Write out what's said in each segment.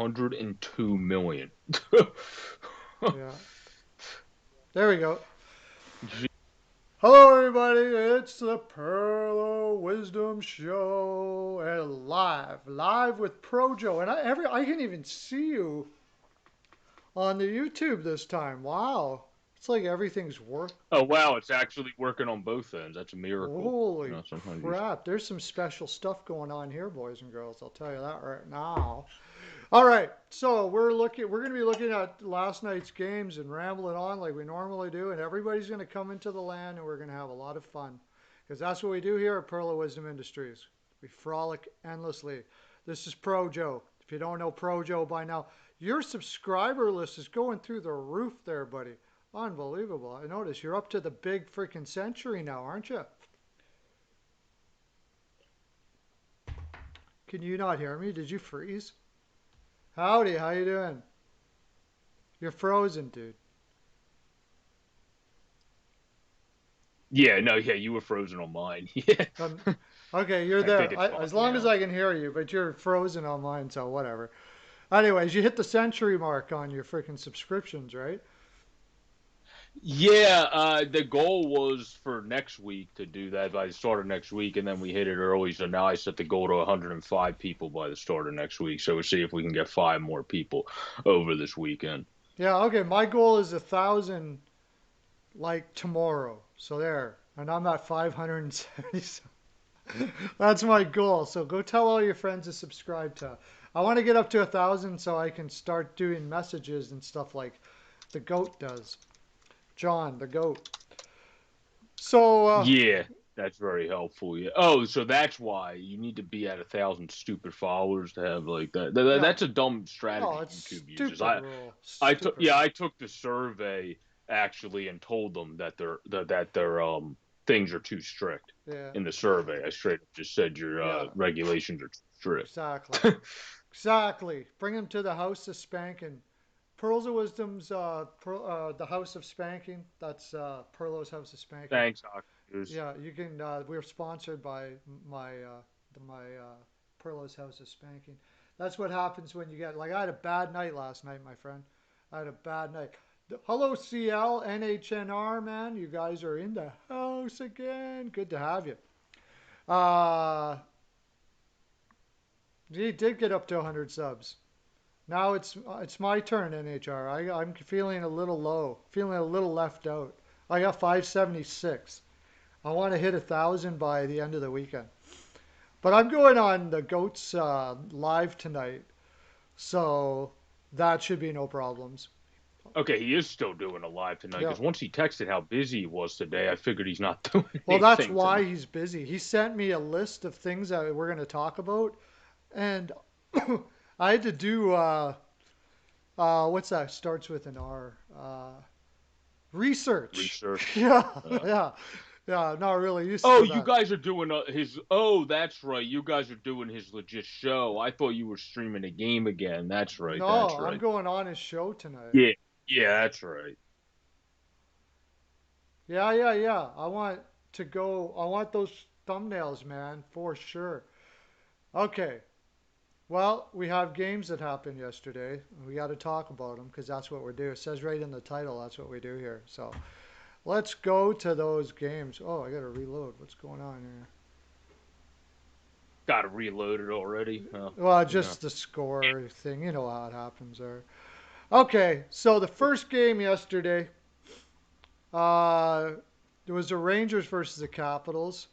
102 million. Yeah. There we go. Hello, everybody. It's the Pearl of Wisdom Show, and live with Projo, and I can even see you on the YouTube this time. Wow, it's like everything's work. Oh wow, it's actually working on both ends. That's a miracle. You Holy know, sometimes you. crap! There's some special stuff going on here, boys and girls. I'll tell you that right now. All right, so we're going to be looking at last night's games and rambling on like we normally do, and everybody's going to come into the land, and we're going to have a lot of fun, because that's what we do here at Pearl of Wisdom Industries. We frolic endlessly. This is Projo. If you don't know Projo by now, your subscriber list is going through the roof there, buddy. Unbelievable. I notice you're up to the big freaking century now, aren't you? Can you not hear me? Did you freeze? Howdy, how you doing? You're frozen, dude. Yeah, no, yeah, you were frozen on mine. Yeah, Um, okay, you're I think there. it's fine As long as now. I can hear you, but you're frozen on mine, so whatever. Anyways, you hit the century mark on your freaking subscriptions, right? Yeah, the goal was for next week to do that by the start of next week, and then we hit it early. So now I set the goal to 105 people by the start of next week. So we'll see if we can get five more people over this weekend. Yeah, okay. My goal is 1,000 like tomorrow. So there. And I'm at 570. That's my goal. So go tell all your friends to subscribe to. I want to get up to 1,000 so I can start doing messages and stuff like the goat does. John, the goat. So, Yeah, that's very helpful. Yeah. Oh, so that's why you need to be at 1,000 stupid followers to have like that. yeah. That's a dumb Oh, strategy it's YouTube uses. stupid rule. I took Stupid yeah, rule. I took the survey actually and told them that their things are too strict Yeah. in the survey. I straight up just said your Yeah. regulations are too strict. Exactly. Exactly. Bring him to the house of spanking. Pearls of Wisdom's the house of spanking. That's Perlo's house of spanking. Thanks, Oculus. Yeah, you can. We're sponsored by my Perlo's house of spanking. That's what happens when you get like I had a bad night last night, my friend. I had a bad night. Hello, CL, NHNR, man. You guys are in the house again. Good to have you. Uh, he did get up to 100 subs. Now it's my turn, NHR. I'm feeling a little low, feeling a little left out. I got 576. I want to hit 1,000 by the end of the weekend. But I'm going on the Goats live tonight, so that should be no problems. Okay, he is still doing a live tonight Yeah. because once he texted how busy he was today, I figured he's not doing Well, that's anything why tonight. he's busy. He sent me a list of things that we're going to talk about, and I had to do what's that? Starts with an R. Research. Research. Yeah, Uh, yeah, yeah. I'm not really used Oh, to you that. guys are doing his. Oh, that's right. You guys are doing his legit show. I thought you were streaming a game again. That's right. No, That's I'm right. going on his show tonight. Yeah. Yeah, that's right. Yeah, yeah, yeah. I want to go. I want those thumbnails, man, for sure. Okay. Well, we have games that happened yesterday. We got to talk about them because that's what we do. It says right in the title, that's what we do here. So let's go to those games. Oh, I got to reload. What's going on here? Got to reload it already. Well, You know. just the score thing. You know how it happens there. Okay, so the first game yesterday, uh, it was the Rangers versus the Capitals.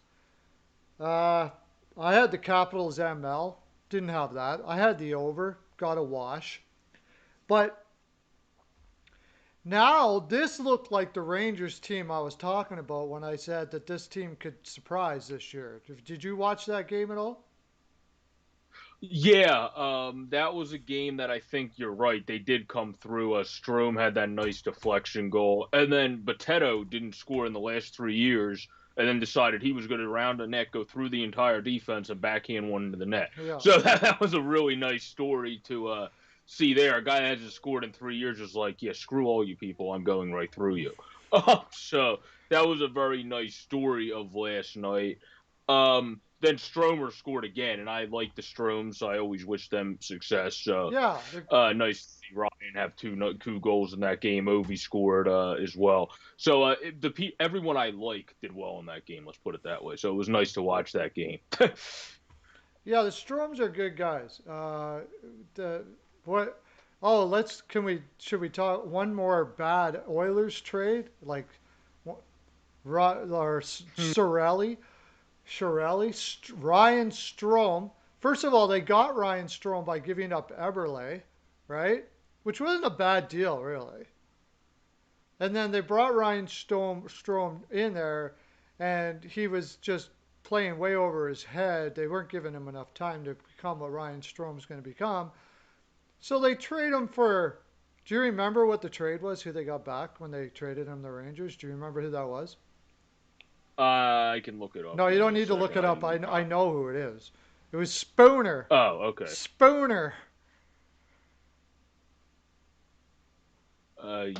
Uh, I had the Capitals ML. Didn't have that. I had the over. Got a wash. But now this looked like the Rangers team I was talking about when I said that this team could surprise this year. Did you watch that game at all? Yeah, that was a game that I think you're right. They did come through. Strome had that nice deflection goal, and then Boteto didn't score in the last 3 years, and then decided he was going to round the net, go through the entire defense, and backhand one into the net. Yeah. So that was a really nice story to see there. A guy that hasn't scored in 3 years is like, yeah, screw all you people, I'm going right through you. So that was a very nice story of last night. then Stromer scored again, and I like the Stromes, so I always wish them success. So Yeah, nice to see Ryan have two goals in that game. Ovi scored as well. So everyone I like did well in that game. Let's put it that way. So it was nice to watch that game. yeah, the Stroms are good guys. The what? Oh, let's can we should we talk one more bad Oilers trade like or Sorelli, Ryan Strom. First of all, they got Ryan Strom by giving up Eberle, right? Which wasn't a bad deal, really. And then they brought Ryan Strom in there, and he was just playing way over his head. They weren't giving him enough time to become what Ryan Strom's going to become. So they trade him for. Do you remember what the trade was? Who they got back when they traded him the Rangers? Do you remember who that was? I can look it up. No, you Give me don't a need to look second. it up. I know who it is. It was Spooner. Oh, okay. Spooner.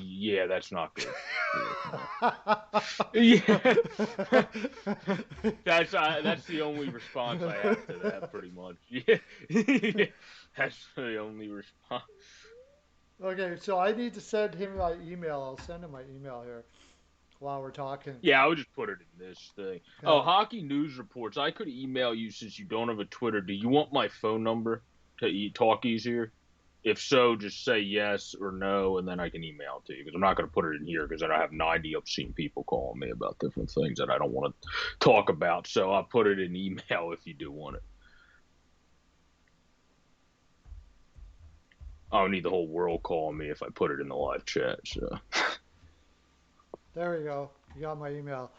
Yeah, that's not good. Yeah, that's the only response I have to that, pretty much. Yeah, yeah. That's the only response. Okay, so I need to send him my email. I'll send him my email here while we're talking. Yeah, I would just put it in this thing. Oh, Yeah. hockey news reports. I could email you since you don't have a Twitter. Do you want my phone number to talk easier? If so, just say yes or no, and then I can email it to you because I'm not going to put it in here because then I have 90 obscene people calling me about different things that I don't want to talk about. So I'll put it in email if you do want it. I don't need the whole world calling me if I put it in the live chat. So There we go. You got my email.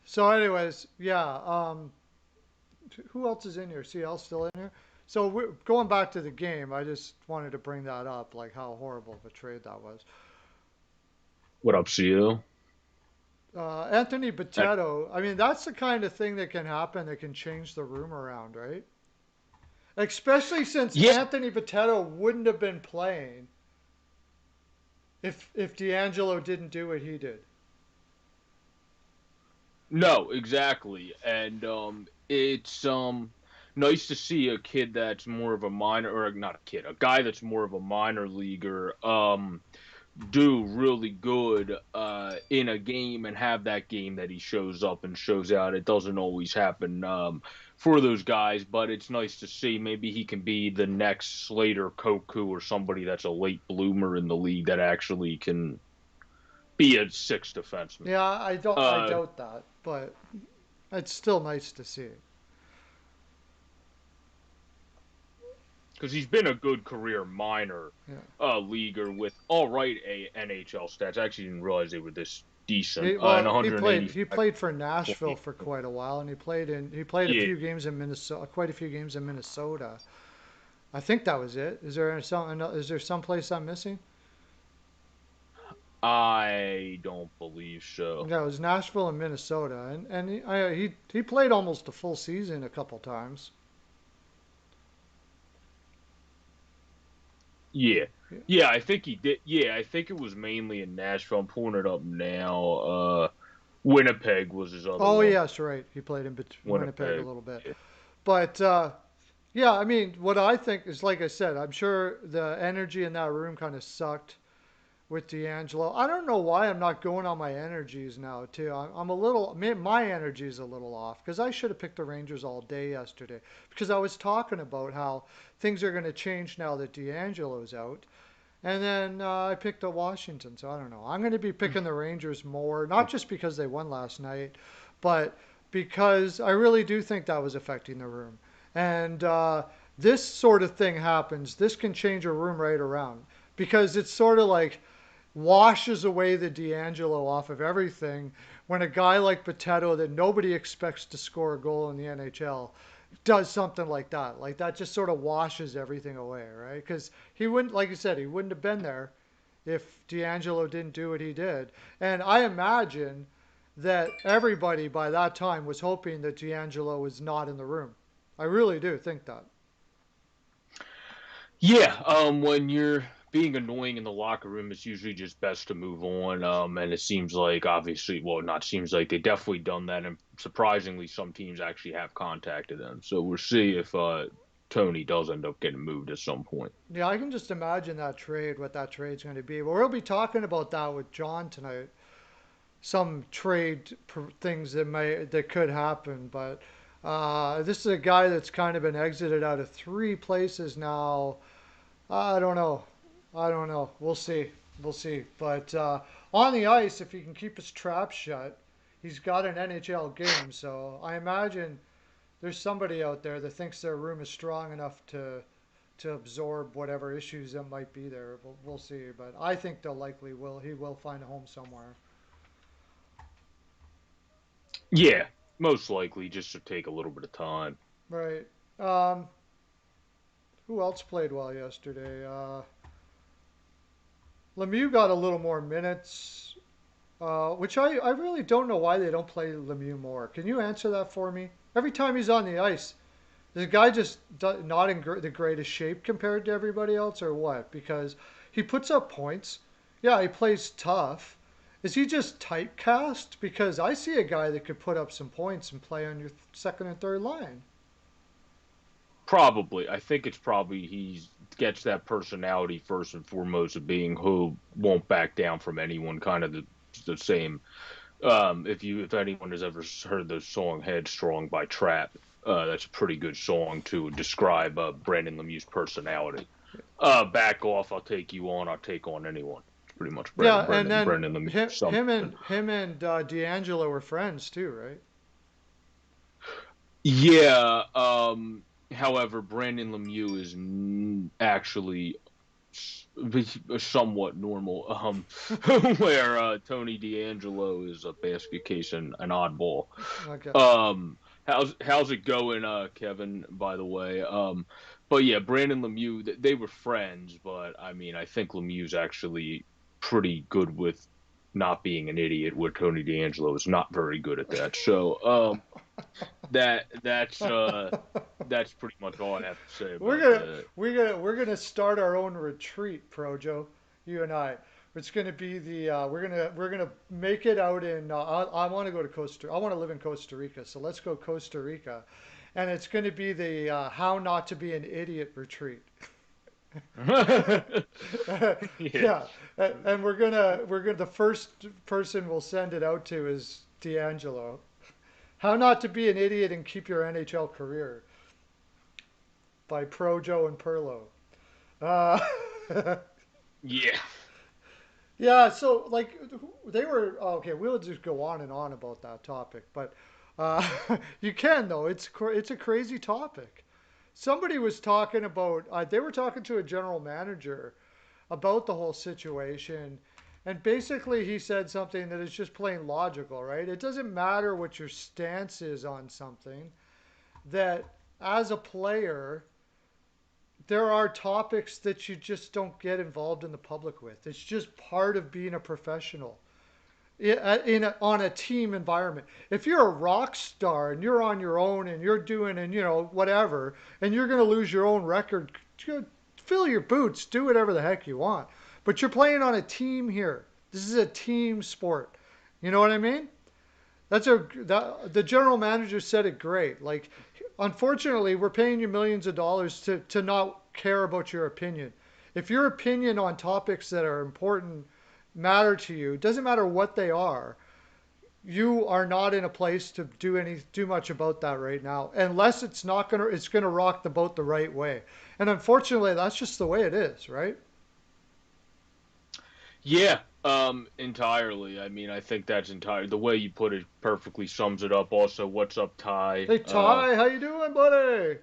So, anyways, yeah. Who else is in here? CL still in here? So going back to the game, I just wanted to bring that up, like how horrible of a trade that was. what up, CEO? Anthony Boteto, I mean, that's the kind of thing that can happen that can change the room around, right? Especially since Yeah, Anthony Boteto wouldn't have been playing if D'Angelo didn't do what he did. no, exactly, and it's nice to see a kid that's more of a minor, or not a kid, a guy that's more of a minor leaguer, do really good in a game and have that game that he shows up and shows out. It doesn't always happen for those guys, but it's nice to see. Maybe he can be the next Slater Koku or somebody that's a late bloomer in the league that actually can be a sixth defenseman. Yeah, I Uh, doubt that, but it's still nice to see. because he's been a good career minor Yeah. leaguer with all right NHL stats. I actually didn't realize they were this decent. And Well, 185. he played for Nashville for quite a while, and he played a Yeah, few games in Minnesota, quite a few games in Minnesota. I think that was it. Is there some place I'm missing? I don't believe so. Yeah, it was Nashville and Minnesota, and he played almost a full season a couple times. Yeah. Yeah. Yeah, I think he did. Yeah, I think it was mainly in Nashville. I'm pulling it up now. Winnipeg was his other Oh one. yes, right. He played in Winnipeg a Winnipeg. little bit, Yeah. but yeah, I mean, what I think is, like I said, I'm sure the energy in that room kind of sucked with D'Angelo. I don't know why I'm not going on my energies now too. I'm a little my energy is a little off because I should have picked the Rangers all day yesterday because I was talking about how things are going to change now that D'Angelo's out. And then I picked the Washington, so I don't know. I'm going to be picking the Rangers more, not just because they won last night, but because I really do think that was affecting the room. And this sort of thing happens. This can change a room right around because it's sort of like washes away the D'Angelo off of everything when a guy like Potato that nobody expects to score a goal in the NHL does something like that. Like that just sort of washes everything away, right? Because he wouldn't, like you said, he wouldn't have been there if D'Angelo didn't do what he did. And I imagine that everybody by that time was hoping that D'Angelo was not in the room. I really do think that. Yeah, when you're being annoying in the locker room, it's usually just best to move on. And it seems like, obviously, well, not seems like, they definitely done that, and surprisingly, some teams actually have contacted them. So we'll see if Tony does end up getting moved at some point. Yeah, I can just imagine what that trade's going to be. But we'll be talking about that with John tonight. Some things that could happen, but this is a guy that's kind of been exited out of three places now. I don't know. I don't know. We'll see. We'll see. But on the ice, if he can keep his trap shut, he's got an NHL game. So I imagine there's somebody out there that thinks their room is strong enough to absorb whatever issues that might be there. We'll see. But I think he will find a home somewhere. Yeah, most likely just to take a little bit of time. Right. Um, who else played well yesterday? Lemieux got a little more minutes, which I really don't know why they don't play Lemieux more. Can you answer that for me? Every time he's on the ice, the guy just not in the greatest shape compared to everybody else, or what? Because he puts up points. Yeah, he plays tough. Is he just typecast? Because I see a guy that could put up some points and play on your second and third line. Probably. I think it's probably he gets that personality first and foremost of being who won't back down from anyone, kind of the same. If anyone has ever heard the song "Headstrong" by Trap, that's a pretty good song to describe Brandon Lemieux's personality. Back off, I'll take you on, I'll take on anyone. It's pretty much Yeah, and then Brandon Lemieux him, him something. and him and D'Angelo were friends too, right? Yeah. However, Brandon Lemieux is actually somewhat normal. Where Tony D'Angelo is a basket case and an oddball. Okay. How's it going, Kevin? By the way, but yeah, Brandon Lemieux, they were friends, but I mean, I think Lemieux's actually pretty good with not being an idiot, where Tony D'Angelo is not very good at that. So, that that's uh that's pretty much all I have to say We're about gonna that. we're gonna start our own retreat, Projo. You and I. It's gonna be the we're gonna make it out in. I want to go to Costa. I want to live in Costa Rica. So let's go Costa Rica, and it's gonna be the how not to be an idiot retreat. Yeah. Yeah, and we're gonna the first person we'll send it out to is D'Angelo. How not to be an idiot and keep your NHL career by Projo and Perlo. Uh, Yeah. yeah, so like they were okay. We'll just go on and on about that topic, but uh, you can though. It's a crazy topic. Somebody was talking about. They were talking to a general manager about the whole situation, and basically he said something that is just plain logical, right? It doesn't matter what your stance is on something. That as a player, there are topics that you just don't get involved in the public with. It's just part of being a professional on a team environment. If you're a rock star and you're on your own and you're doing and whatever, and you're going to lose your own record, fill your boots, do whatever the heck you want. But you're playing on a team here. This is a team sport. You know what I mean? The general manager said it great. Like, unfortunately, we're paying you millions of dollars to not care about your opinion. If your opinion on topics that are important matter to you, doesn't matter what they are, you are not in a place to do much about that right now, unless it's gonna rock the boat the right way. And unfortunately, that's just the way it is, right? Yeah, entirely. I mean, I think that's entire the way you put it perfectly sums it up. Also, what's up, Ty? Hey Ty, how you doing, buddy?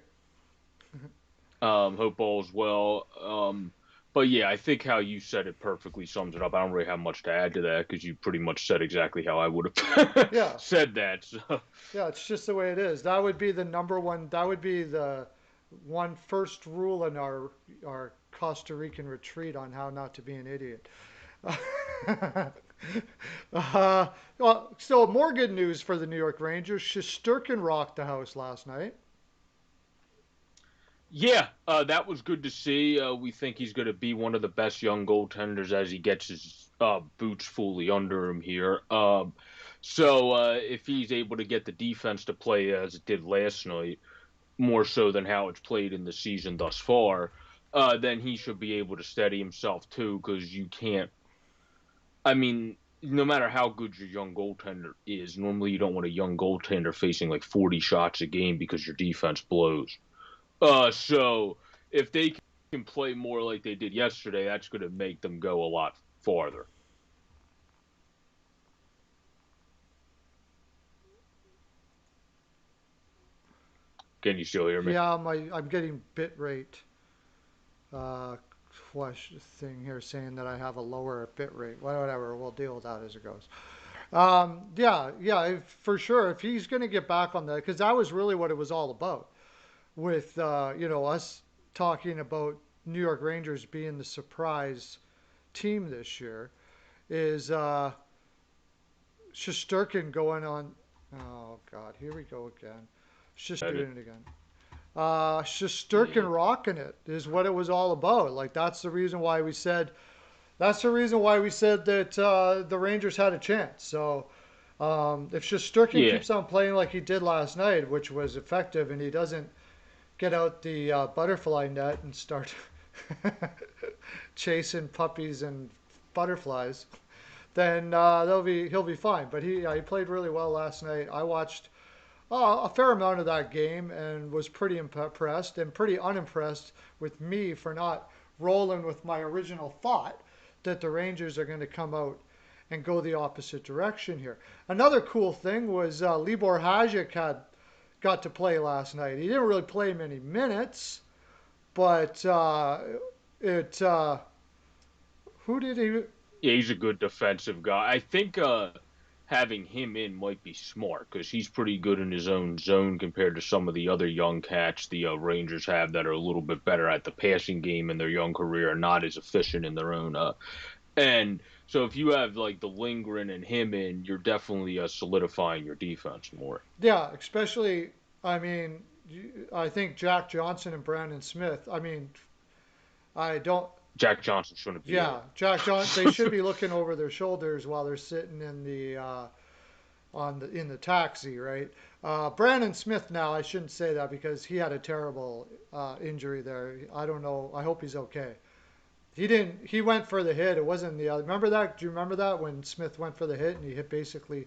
Hope all's well. But yeah, I think how you said it perfectly sums it up. I don't really have much to add to that because you pretty much said exactly how I would have Yeah, said that. So, yeah, it's just the way it is. That would be the number one. That would be the one first rule in our Costa Rican retreat on how not to be an idiot. So more good news for the New York Rangers. Shesterkin rocked the house last night. Yeah, that was good to see. We think he's going to be one of the best young goaltenders as he gets his boots fully under him here. If he's able to get the defense to play as it did last night, more so than how it's played in the season thus far, then he should be able to steady himself too. Because you can't. I mean, no matter how good your young goaltender is, normally you don't want a young goaltender facing like 40 shots a game because your defense blows. So if they can play more like they did yesterday, that's going to make them go a lot farther. Can you still hear me? Yeah, I'm getting bit rate uh, thing here saying that I have a lower bit rate. Whatever, we'll deal with that as it goes. Yeah, for sure. If he's going to get back on that, because that was really what it was all about, with us talking about New York Rangers being the surprise team this year, is Shesterkin going on. Oh God, here we go again. Just doing it again. Yeah. Shesterkin rocking it is what it was all about. Like that's the reason why we said that the Rangers had a chance. So if Shesterkin Yeah. keeps on playing like he did last night, which was effective, and he doesn't get out the butterfly net and start chasing puppies and butterflies, then he'll be fine. But he played really well last night. I watched a fair amount of that game and was pretty impressed and pretty unimpressed with me for not rolling with my original thought that the Rangers are going to come out and go the opposite direction here. Another cool thing was Libor Hajek got to play last night. He didn't really play many minutes, but it who did he? Yeah, he's a good defensive guy. I think having him in might be smart because he's pretty good in his own zone compared to some of the other young cats the Rangers have that are a little bit better at the passing game in their young career and not as efficient in their own. And so if you have like the Lindgren and him in, you're definitely solidifying your defense more. Yeah, especially I mean I think Jack Johnson and Brandon Smith. I mean I don't. Jack Johnson shouldn't be in Yeah, Jack Johnson. They should be looking over their shoulders while they're sitting in the in the taxi, right? Brandon Smith. Now I shouldn't say that because he had a terrible injury there. I don't know. I hope he's okay. He didn't. He went for the hit. It wasn't the other. Remember that? Do you remember that when Smith went for the hit and he hit basically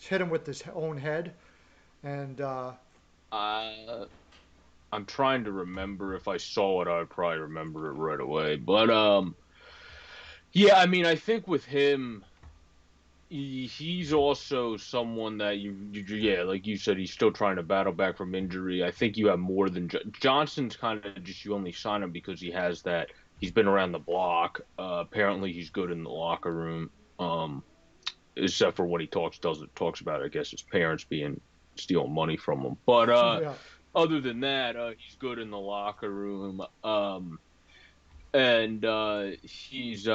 hit him with his own head and uh, I'm trying to remember if I saw it, I'd probably remember it right away. But yeah, I mean, I think with him, he's also someone that yeah, like you said, he's still trying to battle back from injury. I think you have more than Johnson's kind of just you only sign him because he has that. He's been around the block. Apparently, he's good in the locker room. Except for what he talks about, I guess his parents being stealing money from him. But yeah, other than that, he's good in the locker room. And he's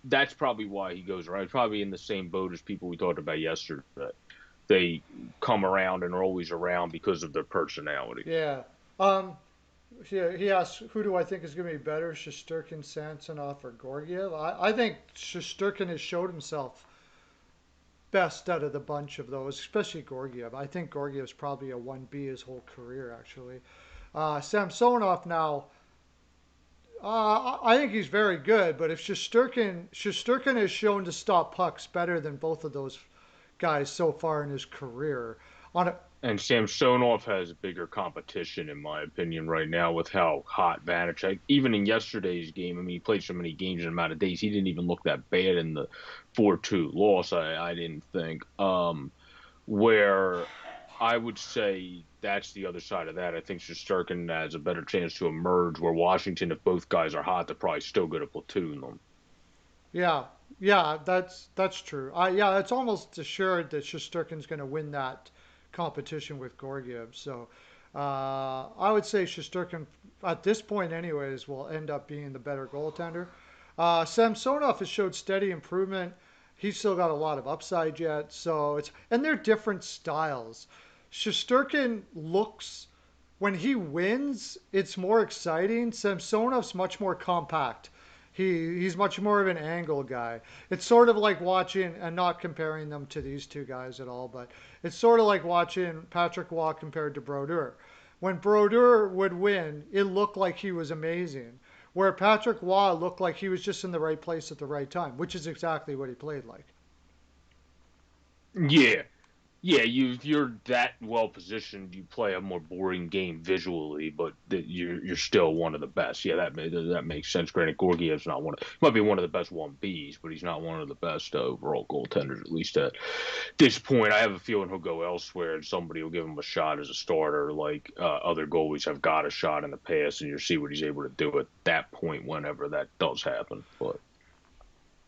that's probably why he goes around. He's probably in the same boat as people we talked about yesterday. They come around and are always around because of their personality. yeah. He asked, who do I think is going to be better, Shosturkin, Samsonov, or Gorgiev? I think Shosturkin has showed himself best out of the bunch of those, especially Gorgiev. I think Gorgiev's probably a 1B his whole career, actually. Samsonov now, I think he's very good, but if Shosturkin has shown to stop pucks better than both of those guys so far in his career. On a, And Samsonov has bigger competition, in my opinion, right now with how hot Vanacek. Even in yesterday's game, I mean, he played so many games in a amount of days, he didn't even look that bad in the 4-2 loss. I didn't think. Where I would say that's the other side of that. I think Shesterkin has a better chance to emerge. Where Washington, if both guys are hot, they're probably still going to platoon them. yeah, yeah, that's true. Yeah, it's almost assured that Shosturkin's going to win that competition with Gorgiev. So I would say Shosturkin, at this point, anyways, will end up being the better goaltender. Samsonov has showed steady improvement. He's still got a lot of upside yet. So it's and they're different styles. Shosturkin looks when he wins, it's more exciting. Samsonov's much more compact. He's much more of an angle guy. It's sort of like watching, and not comparing them to these two guys at all, but it's sort of like watching Patrick Waugh compared to Brodeur. When Brodeur would win, it looked like he was amazing, where Patrick Waugh looked like he was just in the right place at the right time, which is exactly what he played like. Yeah, yeah, if you're that well positioned, you play a more boring game visually, but you're still one of the best. Yeah, that makes sense. Granted, Gorgiev's not one of, he might be one of the best 1Bs, but he's not one of the best overall goaltenders, at least at this point. I have a feeling he'll go elsewhere and somebody will give him a shot as a starter, like other goalies have got a shot in the past, and you'll see what he's able to do at that point whenever that does happen. But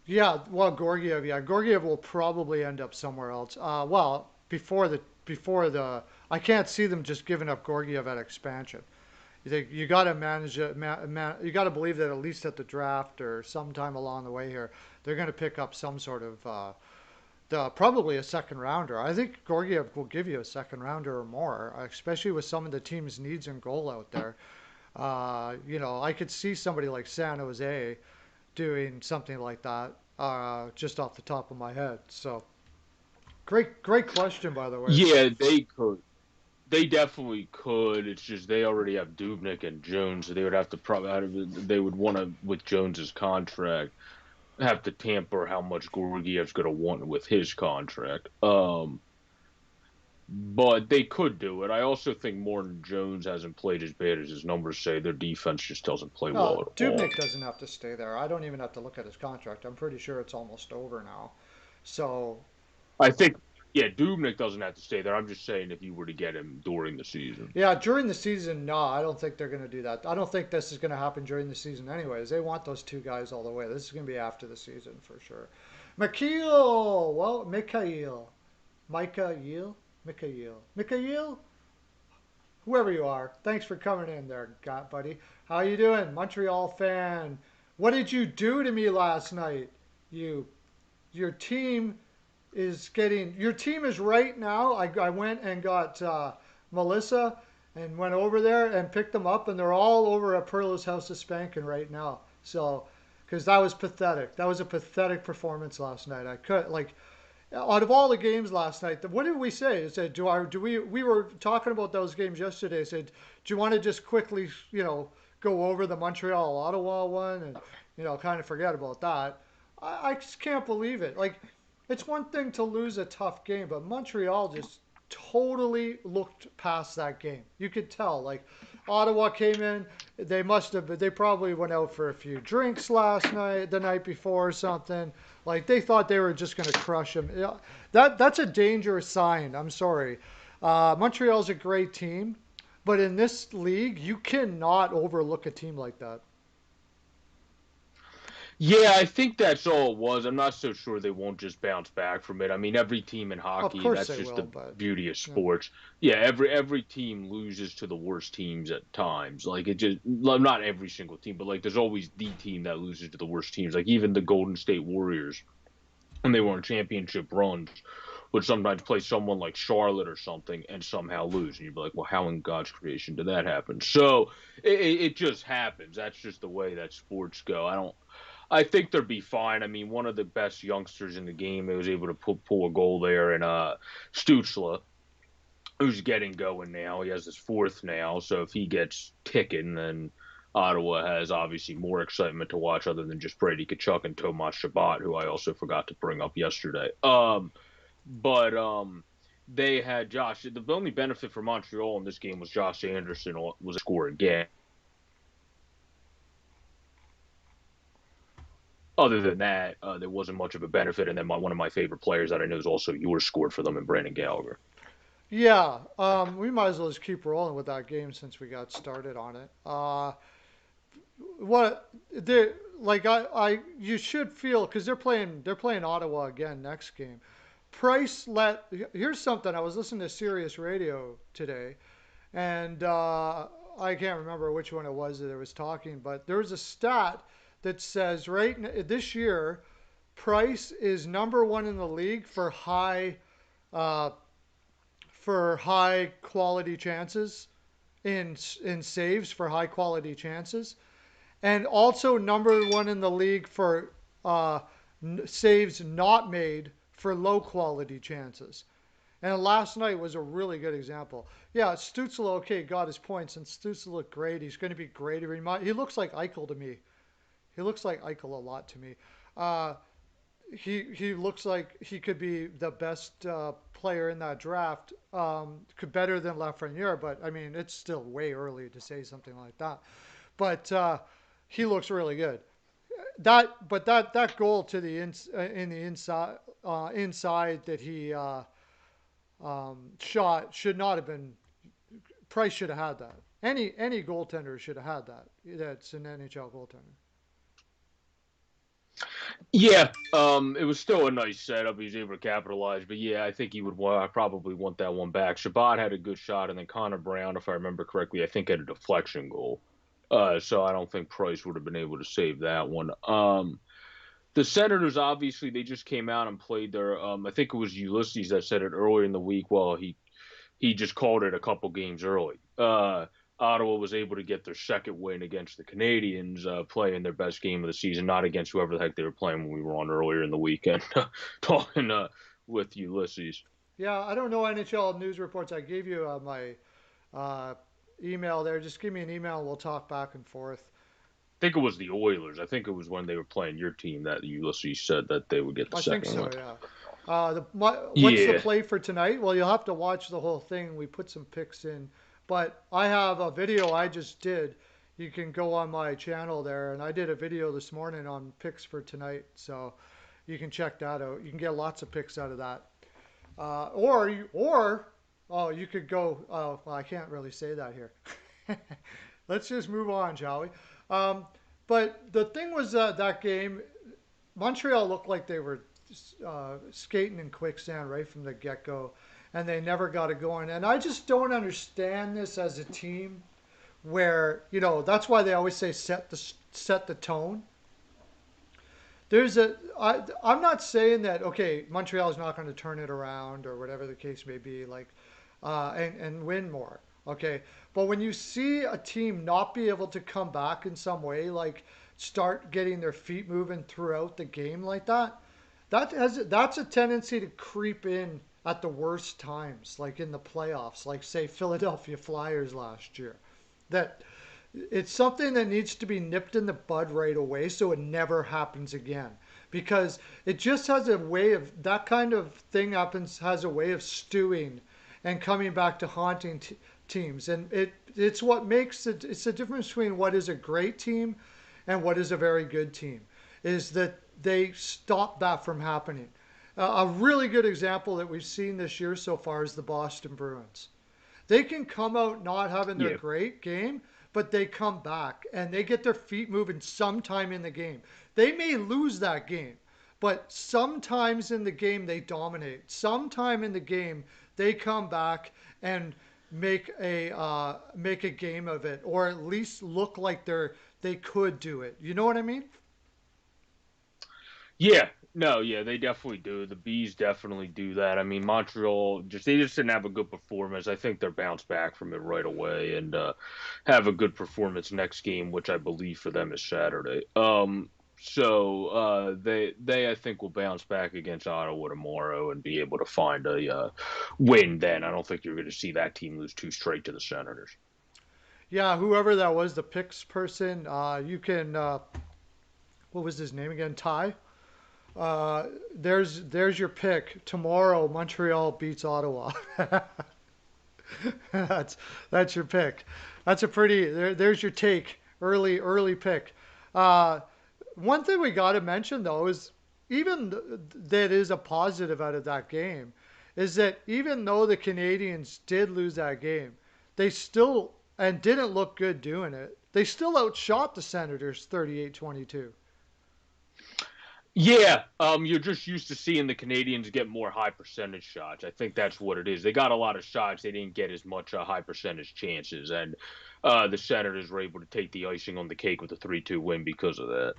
Yeah, well, Gorgiev, yeah, Gorgiev will probably end up somewhere else. Well, before the, I can't see them just giving up Gorgiev at expansion. You got to manage it. You got to believe that at least at the draft or sometime along the way here, they're going to pick up some sort of probably a second rounder. I think Gorgiev will give you a second rounder or more, especially with some of the team's needs and goal out there. I could see somebody like San Jose doing something like that, just off the top of my head. So great question, by the way. yeah, they could. They definitely could. It's just they already have Dubnik and Jones, so they would have to probably they would want to with Jones's contract have to tamper how much Georgiev's going to want with his contract. But they could do it. I also think Morton Jones hasn't played as bad as his numbers say. Their defense just doesn't play well at all. Dubnik doesn't have to stay there. I don't even have to look at his contract. I'm pretty sure it's almost over now. So I think, yeah, Dubnik doesn't have to stay there. I'm just saying if you were to get him during the season. yeah, during the season, no, I don't think they're going to do that. I don't think this is going to happen during the season, anyways. They want those two guys all the way. This is going to be after the season for sure. Mikhail, well, Mikhail, whoever you are. Thanks for coming in there, buddy. How you doing, Montreal fan? What did you do to me last night? You, your team your team is right now. I went and got Melissa and went over there and picked them up, and they're all over at Perla's House of Spanking right now. So, because that was pathetic. That was a pathetic performance last night. I could like out of all the games last night, what did we say? I said, we were talking about those games yesterday. I said, do you want to just quickly, go over the Montreal Ottawa one and, kind of forget about that? I just can't believe it. Like, it's one thing to lose a tough game, but Montreal just totally looked past that game. You could tell. Like, Ottawa came in, they probably went out for a few drinks the night before or something. Like they thought they were just going to crush them. Yeah, that's a dangerous sign. I'm sorry. Montreal's a great team, but in this league, you cannot overlook a team like that. Yeah, I think that's all it was. I'm not so sure they won't just bounce back from it. I mean, every team in Of hockey, course that's they just will, the but beauty of yeah. sports. Yeah, every team loses to the worst teams at times. Like it just not every single team, but like there's always the team that loses to the worst teams. Like even the Golden State Warriors when they were on championship runs would sometimes play someone like Charlotte or something and somehow lose. And you'd be like, well, how in God's creation did that happen? So it just happens. That's just the way that sports go. I think they'll be fine. I mean, one of the best youngsters in the game was able to pull a goal there, and Stutzla, who's getting going now. He has his fourth now, so if he gets ticking, then Ottawa has obviously more excitement to watch other than just Brady Kachuk and Tomas Shabbat, who I also forgot to bring up yesterday. But they had Josh. The only benefit for Montreal in this game was Josh Anderson was a score again. Other than that, there wasn't much of a benefit. And then one of my favorite players that I know is also yours scored for them in Brandon Gallagher. Yeah, we might as well just keep rolling with that game since we got started on it. What they like you should feel because they're playing Ottawa again next game. Here's something I was listening to Sirius Radio today, and I can't remember which one it was that I was talking, but there was a stat that says this year Price is number one in the league uh, for high quality chances. in saves for high quality chances, and also number one in the league for uh, saves not made for low quality chances. And last night was a really good example. Yeah, Stützle, okay, got his points, and Stützle looked great. He's going to be great. He looks like Eichel to me. He looks like Eichel a lot to me. Uh, he looks like he could be the best player in that draft, could better than Lafreniere. But I mean, it's still way early to say something like that. But he looks really good. That goal to the in the inside that he shot should not have been. Price should have had that. Any goaltender should have had that. That's an NHL goaltender. Yeah, it was still a nice setup. He was able to capitalize, but yeah, I think he would probably want that one back. Shabbat had a good shot, and then Connor Brown, if I remember correctly, I think had a deflection goal. So I don't think Price would have been able to save that one. The Senators, obviously, they just came out and played their. I think it was Ulysses that said it earlier in the week. Well, he just called it a couple games early. Ottawa was able to get their second win against the Canadians, playing their best game of the season, not against whoever the heck they were playing when we were on earlier in the weekend, talking with Ulysses. Yeah, I don't know NHL news reports. I gave you my uh, email there. Just give me an email and we'll talk back and forth. I think it was the Oilers. I think it was when they were playing your team that Ulysses said that they would get the I think second so, win. yeah. What's the Yeah. play for tonight? Well, you'll have to watch the whole thing. We put some picks in, but I have a video I just did. You can go on my channel there, and I did a video this morning on picks for tonight, so you can check that out. You can get lots of picks out of that. Or oh, you could go. Well, I can't really say that here. Let's just move on, shall we? Um, but the thing was that game, Montreal looked like they were skating in quicksand right from the get go, and they never got it going. And I just don't understand this as a team, where that's why they always say set the tone. I'm not saying that okay, Montreal's not going to turn it around or whatever the case may be, like and win more. Okay, but when you see a team not be able to come back in some way, like start getting their feet moving throughout the game like that, that's a tendency to creep in at the worst times, like in the playoffs, like say Philadelphia Flyers last year. That it's something that needs to be nipped in the bud right away so it never happens again. Because it just has a way of, that kind of thing happens, has a way of stewing and coming back to haunting teams. And it's what makes it, it's the difference between what is a great team and what is a very good team, is that they stop that from happening. A really good example that we've seen this year so far is the Boston Bruins. They can come out not having their Yeah. great game, but they come back and they get their feet moving sometime in the game. They may lose that game, but sometimes in the game they dominate. Sometime in the game they come back and make a game of it, or at least look like they could do it. You know what I mean? Yeah, no, yeah, they definitely do. The Bees definitely do that. I mean, Montreal just didn't have a good performance. I think they're bounced back from it right away and have a good performance next game, which I believe for them is Saturday. They I think will bounce back against Ottawa tomorrow and be able to find a win. Then I don't think you're going to see that team lose two straight to the Senators. Yeah, whoever that was, the picks person, you can. What was his name again? Ty. There's your pick. Tomorrow, Montreal beats Ottawa. that's that's your pick. That's a pretty. There's your take. Early pick. Uh, One thing we got to mention though is even that is a positive out of that game is that even though the Canadians did lose that game, they still and didn't look good doing it. They still outshot the Senators 38-22. Yeah, you're just used to seeing the Canadians get more high percentage shots. I think that's what it is. They got a lot of shots. They didn't get as much high percentage chances, and the Senators were able to take the icing on the cake with a 3-2 win because of that.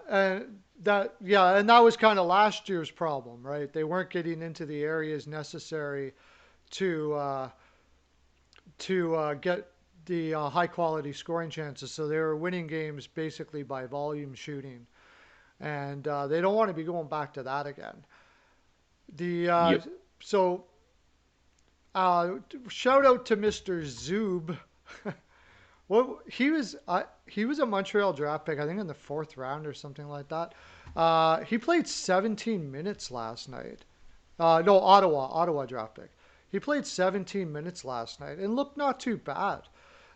And that was kind of last year's problem, right? They weren't getting into the areas necessary to to get the high quality scoring chances. So they were winning games basically by volume shooting, and they don't want to be going back to that again. The Yep. so shout out to Mr. Zub. Well, he was a Montreal draft pick, I think in the fourth round or something like that. He played 17 minutes last night. No, Ottawa draft pick. He played 17 minutes last night and looked not too bad.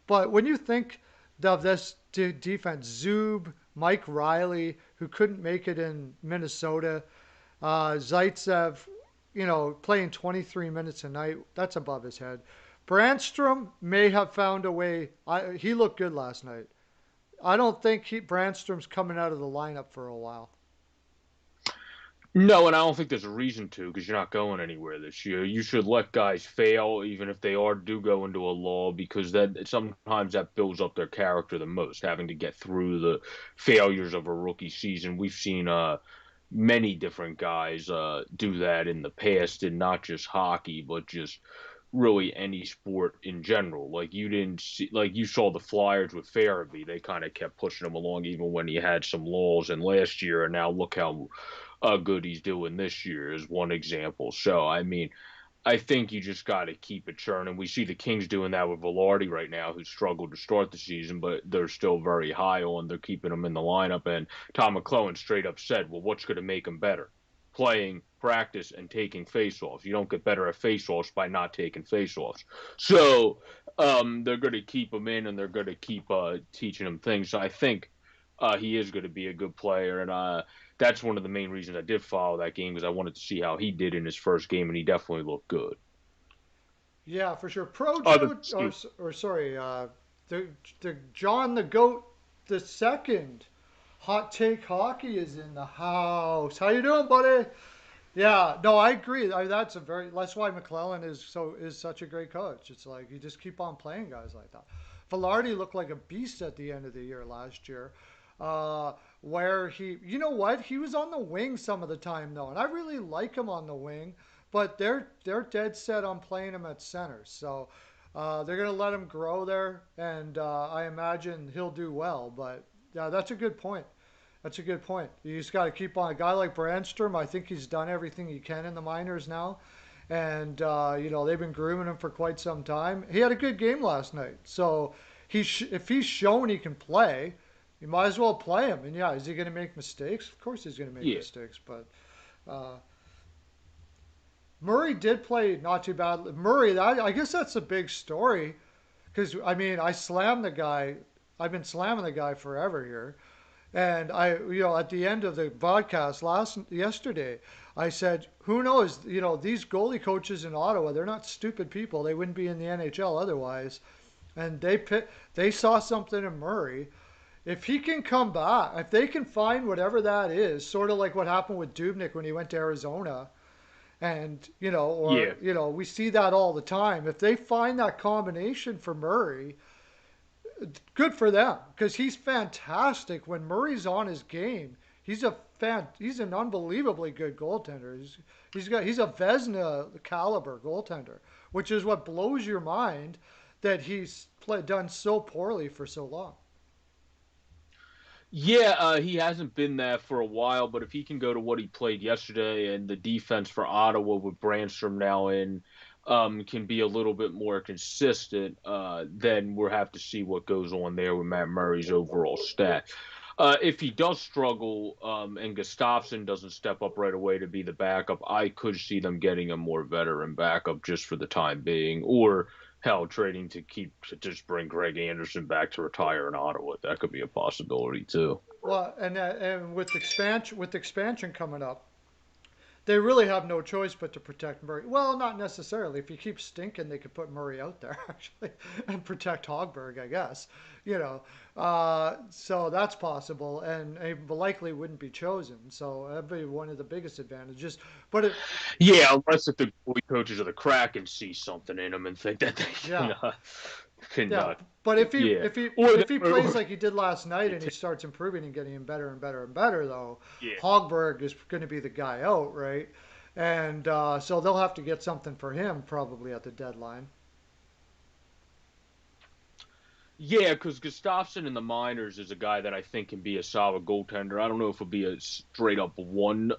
But when you think of this defense, Zub, Mike Riley, who couldn't make it in Minnesota, Zaitsev, playing 23 minutes a night, that's above his head. Brandstrom may have found a way. He looked good last night. I don't think Brandstrom's coming out of the lineup for a while. No, and I don't think there's a reason to because you're not going anywhere this year. You should let guys fail, even if they do go into a lull, because that sometimes that builds up their character the most, having to get through the failures of a rookie season. We've seen many different guys do that in the past, and not just hockey, but just really any sport in general. Like you didn't see, like you saw the Flyers with Farabee. They kind of kept pushing him along even when he had some lulls. And last year, and now look how good he's doing this year is one example. So I mean, I think you just got to keep it churning. We see the Kings doing that with Velarde right now, who struggled to start the season, but they're still very high on. They're keeping him in the lineup. And Tom McClellan straight up said, well, what's going to make him better? Playing, practice, and taking faceoffs. You don't get better at faceoffs by not taking faceoffs. So they're going to keep him in, and they're going to keep teaching him things. So I think he is going to be a good player. And that's one of the main reasons I did follow that game because I wanted to see how he did in his first game, and he definitely looked good. Yeah, for sure. Pro Other, Joe, or sorry, the John the Goat the second. Hot Take Hockey is in the house. How you doing, buddy? Yeah, no, I agree. That's why McClellan is such a great coach. It's like you just keep on playing guys like that. Velarde looked like a beast at the end of the year last year. Where you know what, he was on the wing some of the time though, and I really like him on the wing, but they're dead set on playing him at center. So they're gonna let him grow there, and I imagine he'll do well. But yeah, that's a good point. That's a good point. You just got to keep on. A guy like Brandstrom, I think he's done everything he can in the minors now. And, they've been grooming him for quite some time. He had a good game last night. So if he's shown he can play, you might as well play him. And, yeah, is he going to make mistakes? Of course he's going to make yeah, mistakes. But uh, Murray did play not too bad. Murray, I guess that's a big story. Because, I mean, I slammed the guy. I've been slamming the guy forever here. And at the end of the broadcast yesterday, I said, who knows? These goalie coaches in Ottawa, they're not stupid people. They wouldn't be in the NHL otherwise. And they saw something in Murray. If he can come back, if they can find whatever that is, sort of like what happened with Dubnik when he went to Arizona, and yeah. we see that all the time. If they find that combination for Murray, good for them because he's fantastic when Murray's on his game. He's an unbelievably good goaltender. He's a Vezina caliber goaltender, which is what blows your mind that done so poorly for so long. Yeah, he hasn't been there for a while, but if he can go to what he played yesterday and the defense for Ottawa with Brandstrom now in can be a little bit more consistent, then we'll have to see what goes on there with Matt Murray's overall stat. If he does struggle and Gustafsson doesn't step up right away to be the backup, I could see them getting a more veteran backup just for the time being, or hell, trading to just bring Greg Anderson back to retire in Ottawa. That could be a possibility too. Well, and with expansion coming up, they really have no choice but to protect Murray. Well, not necessarily. If you keep stinking, they could put Murray out there actually and protect Hogberg, I guess. So that's possible, and he likely wouldn't be chosen. So that'd be one of the biggest advantages. But Yeah, unless if the goalie coaches of the Kraken see something in him and think that they yeah, can yeah. But if he yeah, if he or, if he plays or like he did last night and he starts improving and getting better and better and better, though, yeah. Hogberg is going to be the guy out, right? And so they'll have to get something for him probably at the deadline. Yeah, because Gustafsson in the minors is a guy that I think can be a solid goaltender. I don't know if he'll be a straight up one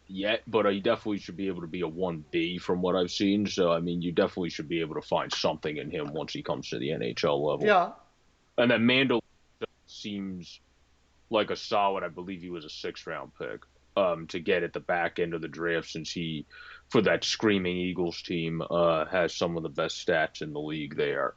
yet, but he definitely should be able to be a 1B from what I've seen. So I mean, you definitely should be able to find something in him once he comes to the NHL level. Yeah, And then Mandel seems like a solid. I believe he was a 6th round pick to get at the back end of the draft since he, for that screaming Eagles team, has some of the best stats in the league there.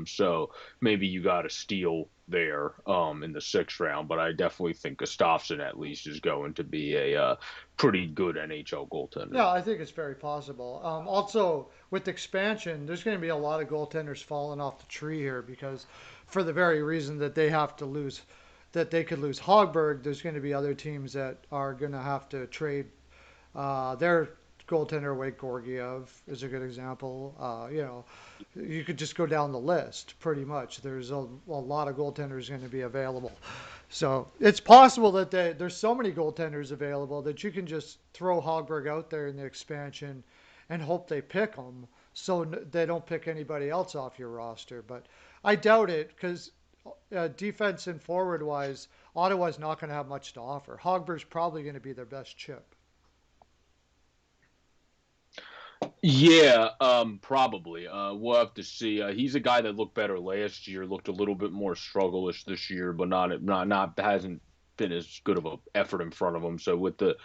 So maybe you got a steal there in the 6th round, but I definitely think Gustafsson at least is going to be a pretty good NHL goaltender. yeah, I think it's very possible. Also, with expansion, there's going to be a lot of goaltenders falling off the tree here because, for the very reason that they have to lose, that they could lose Hogberg. There's going to be other teams that are going to have to trade their goaltender. Wade Georgiev is a good example. You could just go down the list pretty much. There's a lot of goaltenders going to be available. So it's possible that there's so many goaltenders available that you can just throw Hogberg out there in the expansion and hope they pick him so they don't pick anybody else off your roster. But I doubt it because defense and forward wise, Ottawa's not going to have much to offer. Hogberg's probably going to be their best chip. Yeah, probably. We'll have to see. He's a guy that looked better last year, looked a little bit more strugglish this year, but not hasn't been as good of an effort in front of him. So with the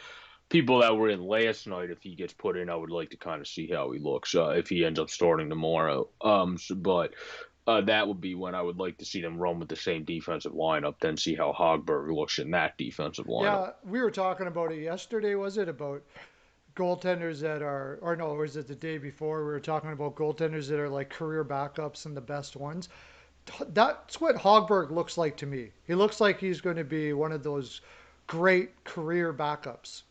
people that were in last night, if he gets put in, I would like to kind of see how he looks if he ends up starting tomorrow. But that would be when I would like to see them run with the same defensive lineup, then see how Hogberg looks in that defensive lineup. Yeah, we were talking about it yesterday, was it? About goaltenders that are, or no, or was it the day before? We were talking about goaltenders that are like career backups and the best ones. That's what Hogberg looks like to me. He looks like he's going to be one of those great career backups.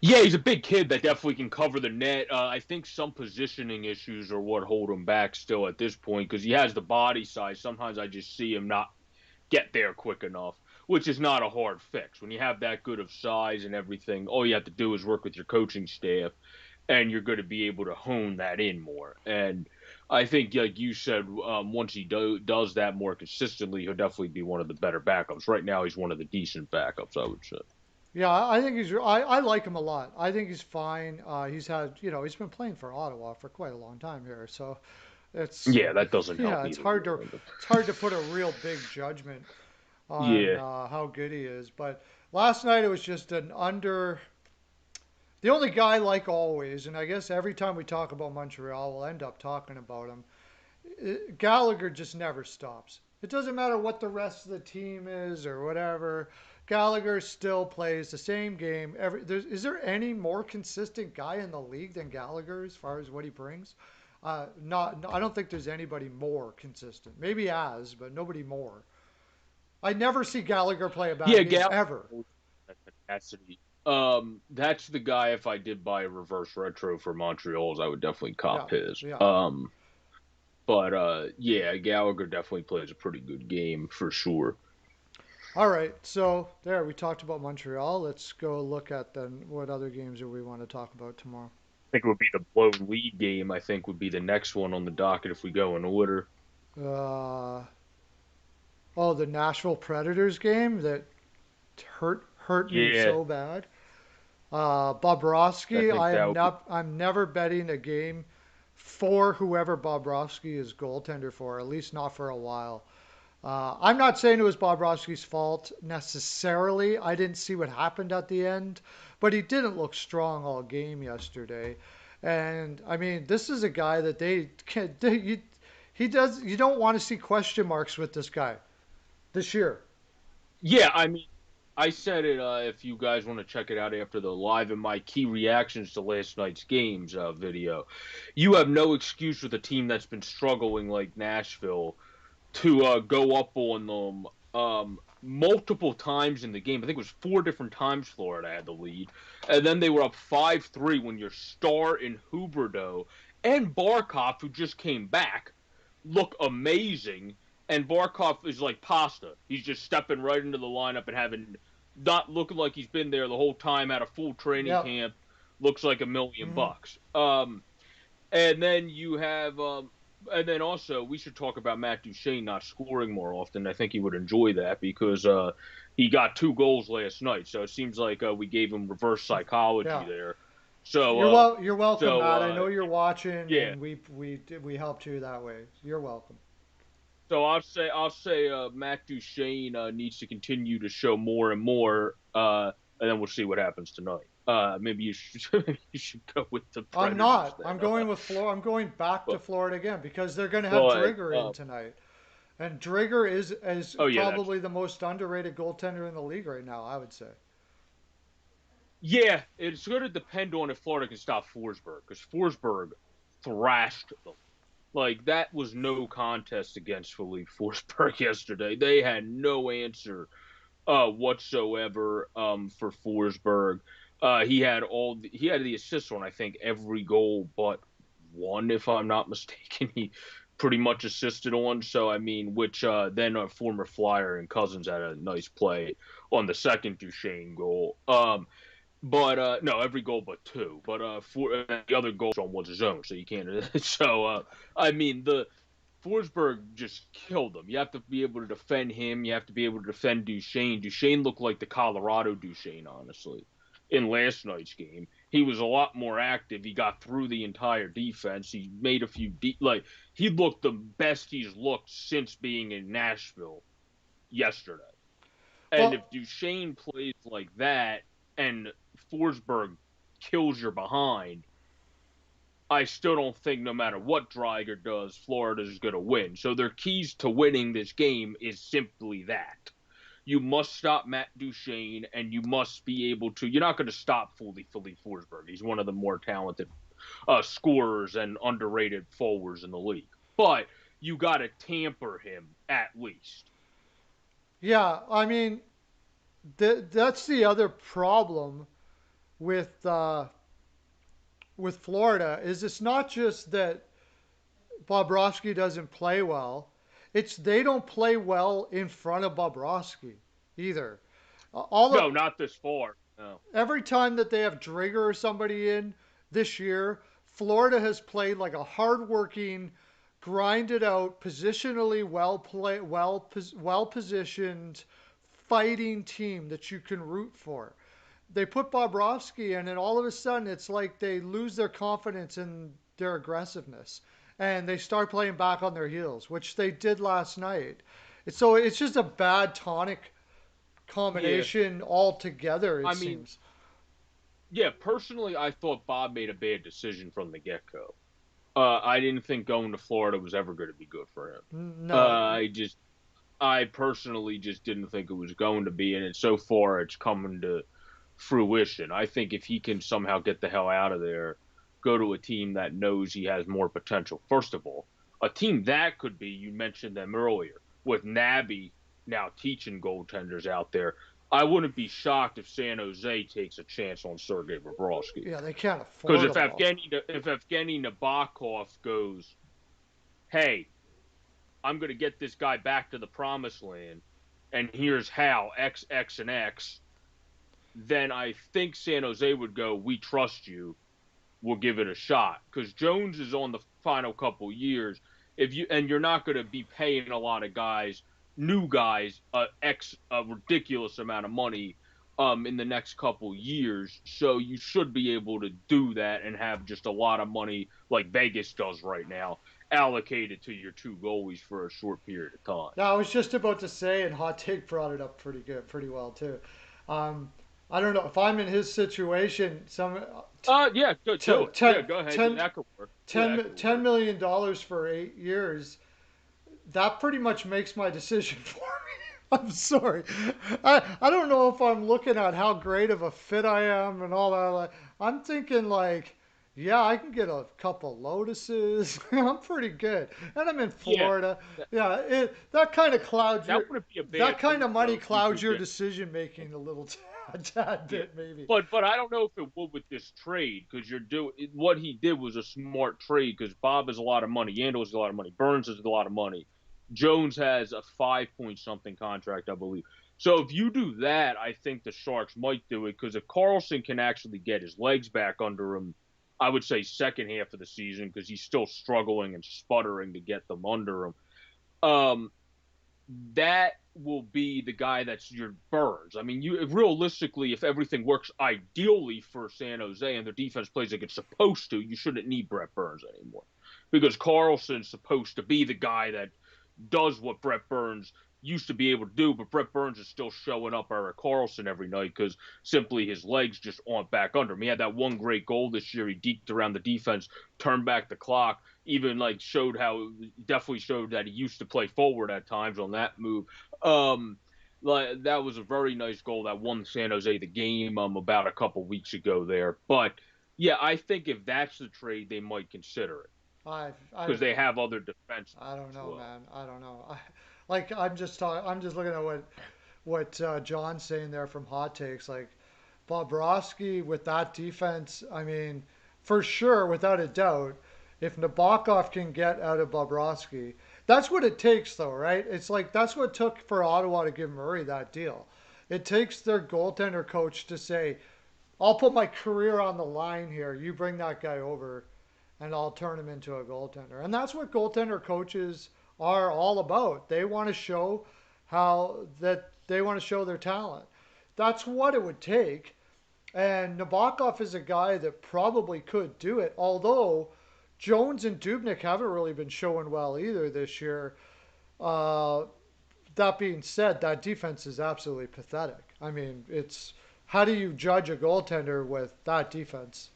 Yeah, he's a big kid that definitely can cover the net. I think some positioning issues are what hold him back still at this point because he has the body size. Sometimes I just see him not get there quick enough, which is not a hard fix. When you have that good of size and everything, all you have to do is work with your coaching staff, and you're going to be able to hone that in more. And I think, like you said, once he does that more consistently, he'll definitely be one of the better backups. Right now, he's one of the decent backups, I would say. Yeah, I think he's. I like him a lot. I think he's fine. He's had, he's been playing for Ottawa for quite a long time here, so it's, Yeah, that doesn't yeah, help either. it's hard to put a real big judgment on Yeah, how good he is. But last night it was just an under. The only guy, like always, and I guess every time we talk about Montreal, we'll end up talking about him. Gallagher just never stops. It doesn't matter what the rest of the team is or whatever. Gallagher still plays the same game. Is there any more consistent guy in the league than Gallagher as far as what he brings? Not. I don't think there's anybody more consistent. Maybe as, but nobody more. I never see Gallagher play a bad yeah, game Gal. ever. Capacity. That's the guy. If I did buy a reverse retro for Montreal's, I would definitely Yeah, cop his. yeah. But yeah, Gallagher definitely plays a pretty good game for sure. All right, so there we talked about Montreal. Let's go look at then what other games do we want to talk about tomorrow. I think it would be the blown lead game. I think would be the next one on the docket if we go in order. Uh, oh, the Nashville Predators game that hurt me Yeah, so bad. I Bobrovsky, think that would be. I'm never betting a game for whoever Bobrovsky is goaltender for, at least not for a while. I'm not saying it was Bobrovsky's fault necessarily. I didn't see what happened at the end, but he didn't look strong all game yesterday. And I mean, this is a guy that they can. He does. You don't want to see question marks with this guy this year. Yeah, I mean, I said it. If you guys want to check it out after the live and my key reactions to last night's games video, you have no excuse with a team that's been struggling like Nashville to go up on them multiple times in the game. I think it was 4 different times Florida had the lead, and then they were up 5-3 when your star in Huberdeau and Barkov, who just came back, look amazing. And Barkov is like pasta. He's just stepping right into the lineup and having not looking like he's been there the whole time. Had a full training Yep. camp. Looks like a million Hmm. bucks. And then you have and then also we should talk about Matt Duchene not scoring more often. I think he would enjoy that because he got 2 goals last night. So it seems like we gave him reverse psychology Yeah. there. So You're welcome, so Matt. I know you're watching, yeah. and we helped you that way. You're welcome. So I'll say Matt Duchene needs to continue to show more and more, and then we'll see what happens tonight. Maybe you should you should go with the I'm Predators not. I'm then. going with Florida. I'm going back to But Florida again because they're going to have but Drigger in tonight, and Drigger is oh yeah, that's probably the most underrated goaltender in the league right now. I would say. yeah. It's going to depend on if Florida can stop Forsberg because Forsberg thrashed them. Like that was no contest against Philippe Forsberg yesterday. They had no answer whatsoever for Forsberg. He had the assists on I think every goal but one, if I'm not mistaken. He pretty much assisted on. So I mean, which then a former Flyer and Cousins had a nice play on the second Duchesne goal. But no, every goal but two. But for the other goal was his own, so you can't. So I mean, the Forsberg just killed him. You have to be able to defend him. You have to be able to defend Duchesne. Duchesne looked like the Colorado Duchesne, honestly, in last night's game. He was a lot more active. He got through the entire defense. He made a few like he looked the best he's looked since being in Nashville yesterday. And if Well, Duchesne plays like that and Forsberg kills your behind, I still don't think no matter what Driger does, Florida's going to win. So their keys to winning this game is simply that. You must stop Matt Duchesne, and you must be able to. You're not going to stop Philippe Forsberg. He's one of the more talented scorers and underrated forwards in the league. But you got to tamper him at least. yeah. I mean, that's the other problem with uh, with Florida is it's not just that Bobrovsky doesn't play well. It's they don't play well in front of Bobrovsky either. All No, the not this far. No. every time that they have Drigger or somebody in this year, Florida has played like a hardworking, grinded out, positionally well positioned, fighting team that you can root for. They put Bobrovsky in, and all of a sudden it's like they lose their confidence in their aggressiveness, and they start playing back on their heels, which they did last night. So it's just a bad tonic Yeah. combination altogether. It I mean, seems. yeah, personally, I thought Bob made a bad decision from the get go. I didn't think going to Florida was ever going to be good for him. No. I personally just didn't think it was going to be, and so far it's coming to fruition. I think if he can somehow get the hell out of there, go to a team that knows he has more potential. First of all, a team that could be, you mentioned them earlier, with Nabby now teaching goaltenders out there. I wouldn't be shocked if San Jose takes a chance on Sergei Bobrovsky. Yeah, they can't Because afford them all. If Evgeny Nabokov goes, hey, I'm going to get this guy back to the promised land, and here's how X, X, and X, then I think San Jose would go, we trust you, we'll give it a shot. Because Jones is on the final couple years. If you and you're not going to be paying a lot of guys, new guys, a ridiculous amount of money in the next couple years. So you should be able to do that and have just a lot of money like Vegas does right now allocated to your two goalies for a short period of time. Now, I was just about to say, and Hot Take brought it up pretty good, pretty well too. Um, I don't know if I'm in his situation. Yeah, go do t- it. Yeah, ten, go ahead. ten, That could work. Yeah, that ten, could $10 work. million dollars for 8 years. That pretty much makes my decision for me. I'm sorry. I don't know if I'm looking at how great of a fit I am and all that. I'm thinking like, yeah, I can get a couple Lotuses. I'm pretty good, and I'm in Yeah, Florida. that, Yeah, that kind of clouds that your wouldn't be a that bad kind move of money though if you clouds could your get. decision making a little tad Yeah, bit maybe. but I don't know if it would with this trade because you're doing what he did was a smart trade because Bob has a lot of money, Yandel has a lot of money, Burns has a lot of money, Jones has a 5 point something contract, I believe. So if you do that, I think the Sharks might do it because if Carlson can actually get his legs back under him I would say second half of the season because he's still struggling and sputtering to get them under him. Um, that will be the guy that's your Burns. I mean, you realistically, if everything works ideally for San Jose and their defense plays like it's supposed to, you shouldn't need Brett Burns anymore because Carlson's supposed to be the guy that does what Brett Burns used to be able to do, but Brett Burns is still showing up Eric Carlson every night because simply his legs just aren't back under him. He had that one great goal this year. He deked around the defense, turned back the clock, even like showed how definitely showed that he used to play forward at times on that move. Like that was a very nice goal that won San Jose the game about a couple weeks ago there. But yeah, I think if that's the trade, they might consider it I I because they have other defensemen I don't as know, well. man. I don't know. I'm just talking. I'm just looking at what John's saying there from Hot Takes. Like Bobrovsky with that defense. I mean, for sure, without a doubt, if Nabokov can get out of Bobrovsky, that's what it takes, though, right? It's like that's what it took for Ottawa to give Murray that deal. It takes their goaltender coach to say, "I'll put my career on the line here. You bring that guy over, and I'll turn him into a goaltender." And that's what goaltender coaches are all about. They want to show how that they want to show their talent. That's what it would take. And Nabokov is a guy that probably could do it, although Jones and Dubnik haven't really been showing well either this year. Uh, that being said, that defense is absolutely pathetic. I mean, it's how do you judge a goaltender with that defense?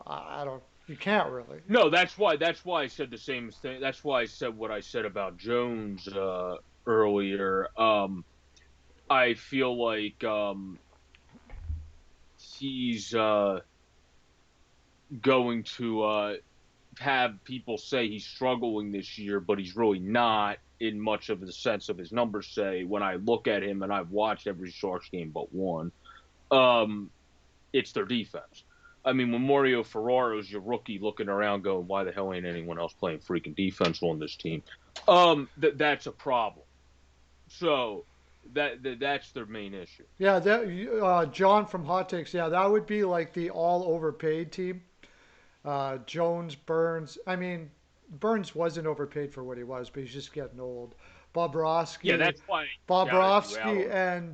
I don't. You can't really. No, that's why I said the same thing. That's why I said what I said about Jones earlier. I feel like he's going to have people say he's struggling this year, but he's really not in much of the sense of his numbers say. When I look at him, and I've watched every Sharks game but one, um, it's their defense. I mean, when Mario Ferraro's your rookie looking around going, why the hell ain't anyone else playing freaking defense on this team? That's a problem. So that's their main issue. Yeah, that John from Hot Takes. Yeah, that would be like the all overpaid team. Jones, Burns. I mean, Burns wasn't overpaid for what he was, but he's just getting old. Yeah, Bobrovsky, that's why I shouted you out Bobrovsky, on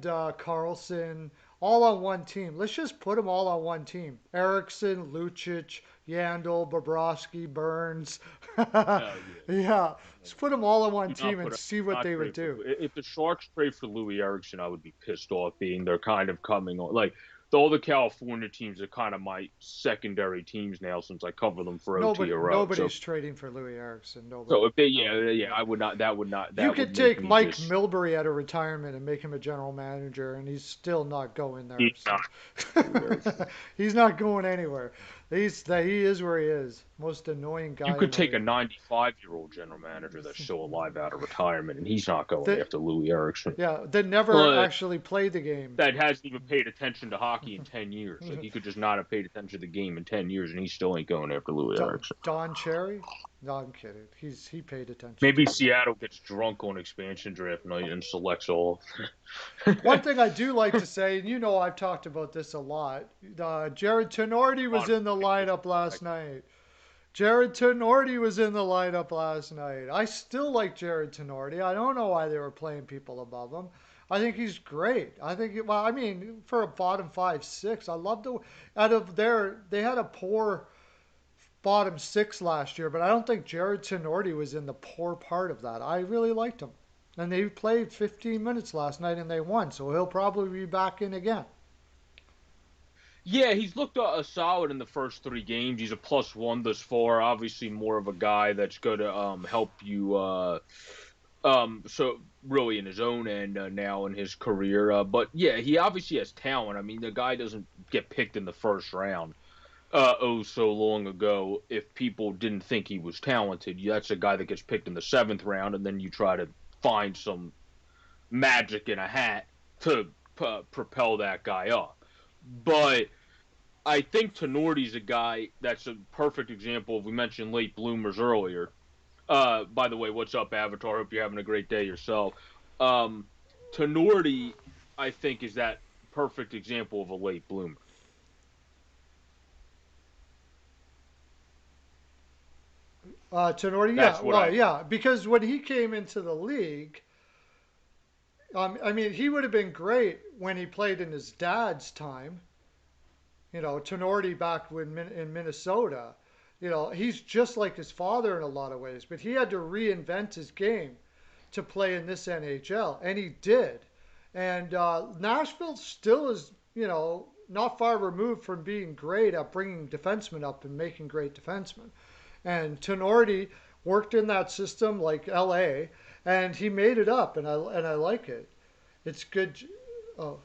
that. and Carlson all on one team. Let's just put them all on one team. Erickson, Lucic, Yandel, Bobrovsky, Burns. No, yeah. Yeah, let's put them all on one Do team not and put a see what not they would trade for do. if the Sharks trade for Louis Erickson, I would be pissed off being they're kind of coming on like all the California teams are kind of my secondary teams now since I cover them for OTRO. Nobody's trading for Louis Erickson. So Nobody. if they No, yeah, no. I would not You that would could make take me Mike just Milbury out of retirement and make him a general manager, and he's still not going there. he's So not Louis Erickson. he's not going anywhere. He is where he is. Most annoying You guy in could the take a league. 95-year-old general manager that's still alive out of retirement, and he's not going That after Louis Erickson. yeah, that never But actually played the game. that hasn't even paid attention to hockey in 10 years. Like, he could just not have paid attention to the game in 10 years, and he still ain't going after Louis Erickson. Don Cherry? No, I'm kidding. He paid attention to Maybe the game. Seattle gets drunk on expansion draft night and selects all. One thing I do like to say, and you know I've talked about this a lot, Jared Tenorti was in the lineup last night. Jared Tenorti was in the lineup last night. I still like Jared Tenorti. I don't know why they were playing people above him. I think he's great. I think, well, I mean, for a bottom five, six, I love the, out of their, they had a poor bottom six last year, but I don't think Jared Tenorti was in the poor part of that. I really liked him. And they played 15 minutes last night and they won, so he'll probably be back in again. Yeah, he's looked solid in the first three games. He's a +1 thus far. Obviously, more of a guy that's going to help you. So really in his own end now in his career. But yeah, he obviously has talent. I mean, the guy doesn't get picked in the first round. Oh, so long ago. If people didn't think he was talented, that's a guy that gets picked in the seventh round, and then you try to find some magic in a hat to propel that guy up. But I think Tenorti's a guy that's a perfect example of we mentioned late bloomers earlier. By the way, what's up, Avatar? Hope you're having a great day yourself. Um, Tenorti, I think, is that, perfect example of a late bloomer. Tenorti, yeah, That's what well, I. yeah, because when he came into the league, I mean, he would have been great when he played in his dad's time. Tenorti back in Minnesota. He's just like his father in a lot of ways, but he had to reinvent his game to play in this NHL, and he did. And Nashville still is, not far removed from being great at bringing defensemen up and making great defensemen. And Tenorti worked in that system like LA, and he made it up, and I like it. It's good. Oh,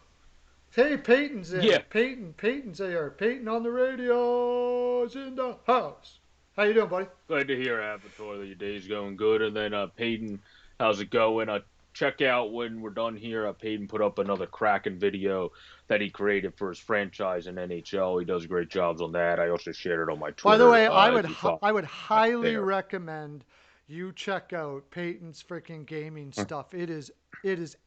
hey, Peyton's in. Yeah, Peyton's there. Peyton on the radio is in the house. How you doing, buddy? glad to hear, Avatar, that your day's going good. And then Peyton, how's it going? Check out when we're done here. Peyton put up another cracking video that he created for his franchise in NHL. He does great jobs on that. I also shared it on my By the Twitter. way, I would If you follow I would right highly there. recommend you check out Peyton's freaking gaming stuff. It is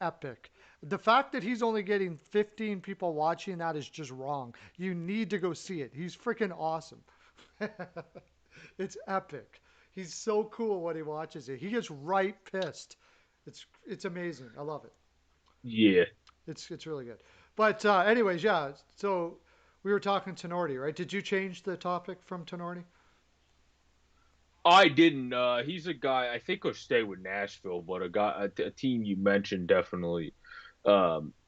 epic. The fact that he's only getting 15 people watching that is just wrong. You need to go see it. He's freaking awesome. It's epic. He's so cool when he watches it. He gets right pissed. It's amazing. I love it. Yeah, It's really good. But anyways, yeah. So we were talking Tenorti, right? Did you change the topic from Tenorti? I didn't. He's a guy. I think he'll stay with Nashville, but a team you mentioned definitely.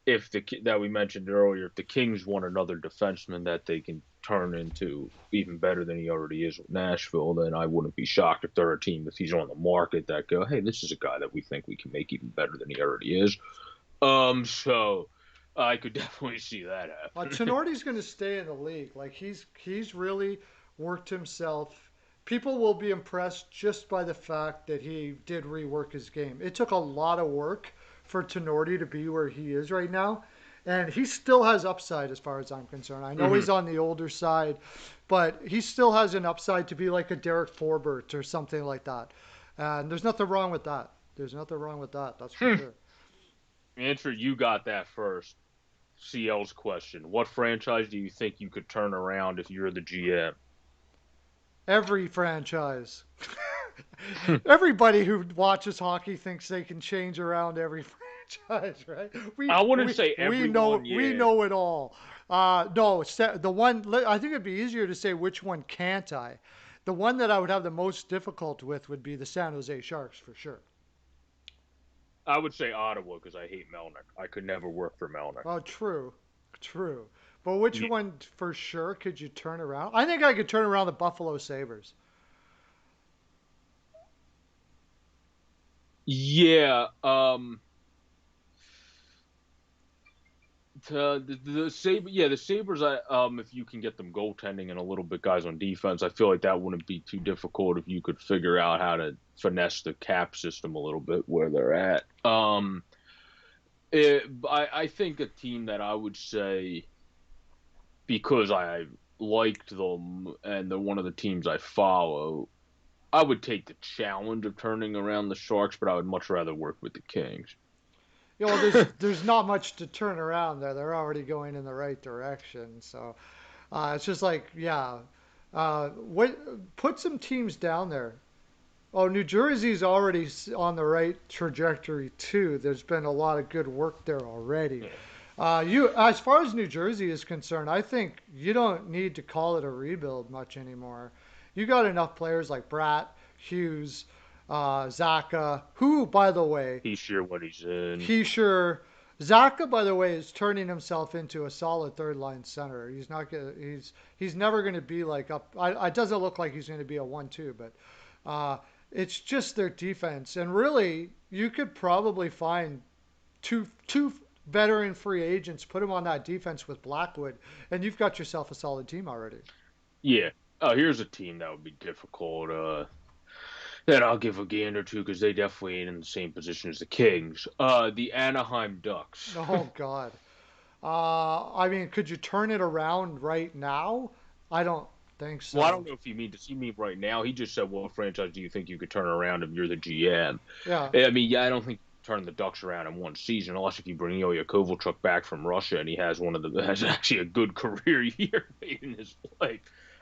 If that we mentioned earlier, if the Kings want another defenseman that they can turn into even better than he already is with Nashville, then I wouldn't be shocked if they're a team if he's on the market that go, hey, this is a guy that we think we can make even better than he already is. So I could definitely see that happen. Tenorti's going to stay in the league. Like he's really worked himself. People will be impressed just by the fact that he did rework his game. It took a lot of work for Tenorti to be where he is right now, and he still has upside as far as I'm concerned. I know Hmm. he's on the older side, but he still has an upside to be like a Derek Forbert or something like that. And there's nothing wrong with that. There's nothing wrong with that. That's for sure. Answer, you got that first. CL's question: what franchise do you think you could turn around if you're the GM? Every franchise. Everybody who watches hockey thinks they can change around every franchise, right? We I wouldn't we say we know everyone, we yeah. know it all. No, the one I think it'd be easier to say which one can't I. The one that I would have the most difficult with would be the San Jose Sharks for sure. I would say Ottawa because I hate Melnick. I could never work for Melnick. Oh, true, true. But which Y- one for sure could you turn around? I think I could turn around the Buffalo Sabres. Yeah, the Sabers. If you can get them goaltending and a little bit guys on defense, I feel like that wouldn't be too difficult if you could figure out how to finesse the cap system a little bit where they're at. I think a team that I would say because I liked them and they're one of the teams I follow, I would take the challenge of turning around the Sharks, but I would much rather work with the Kings. Well, there's not much to turn around there. They're already going in the right direction. So it's just like, yeah, what put some teams down there. Oh, New Jersey's already on the right trajectory too. There's been a lot of good work there already. Yeah. As far as New Jersey is concerned, I think you don't need to call it a rebuild much anymore. You got enough players like Bratt, Hughes, Zaka, who, by the way, He's sure what he's in. he sure. Zaka, by the way, is turning himself into a solid third line center. He's not gonna. He's never going to be like up. It doesn't look like he's going to be a 1-2, but uh, it's just their defense. And really, you could probably find two veteran free agents, put them on that defense with Blackwood, and you've got yourself a solid team already. Yeah. Here's a team that would be difficult. That I'll give a gander to because they definitely ain't in the same position as the Kings. The Anaheim Ducks. Oh God. I mean, could you turn it around right now? I don't think Well, I so. don't know if you mean to see me right now. He just said, "What franchise do you think you could turn around if you're the GM?" Yeah. I mean, yeah, I don't think you can turn the Ducks around in one season, unless if you bring Ilya Kovalchuk back from Russia and he has one of the has actually a good career year made in his life.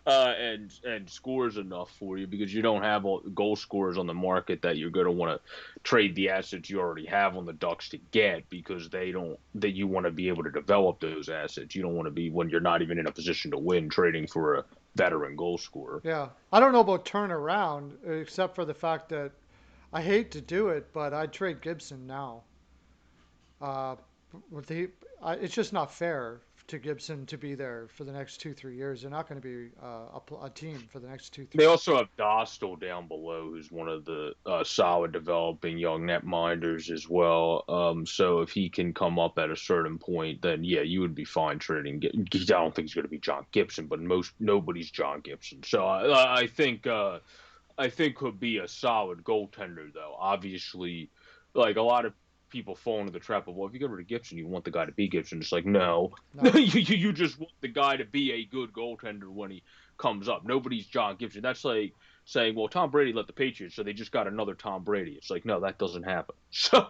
and scores enough for you because you don't have all goal scorers on the market that you're going to want to trade the assets you already have on the Ducks to get because they don't that you want to be able to develop those assets. You don't want to be when you're not even in a position to win trading for a veteran goal scorer. Yeah, I don't know about turnaround, except for the fact that I hate to do it, but I'd trade Gibson now. Uh, with the, it's just not fair to Gibson to be there for the next 2, 3 years. They're not going to be a team for the next two, They three. also have Dostal down below, who's one of the solid developing young netminders as well. So if he can come up at a certain point, then yeah, you would be fine trading. I don't think he's going to be John Gibson, but nobody's John Gibson. So I think could be a solid goaltender, though. Obviously, like a lot of people fall into the trap of, well, if you get rid of Gibson, you want the guy to be Gibson. It's like, no, No, you just want the guy to be a good goaltender when he comes up. Nobody's John Gibson. That's like saying, well, Tom Brady left the Patriots, so they just got another Tom Brady. It's like, no, that doesn't happen. So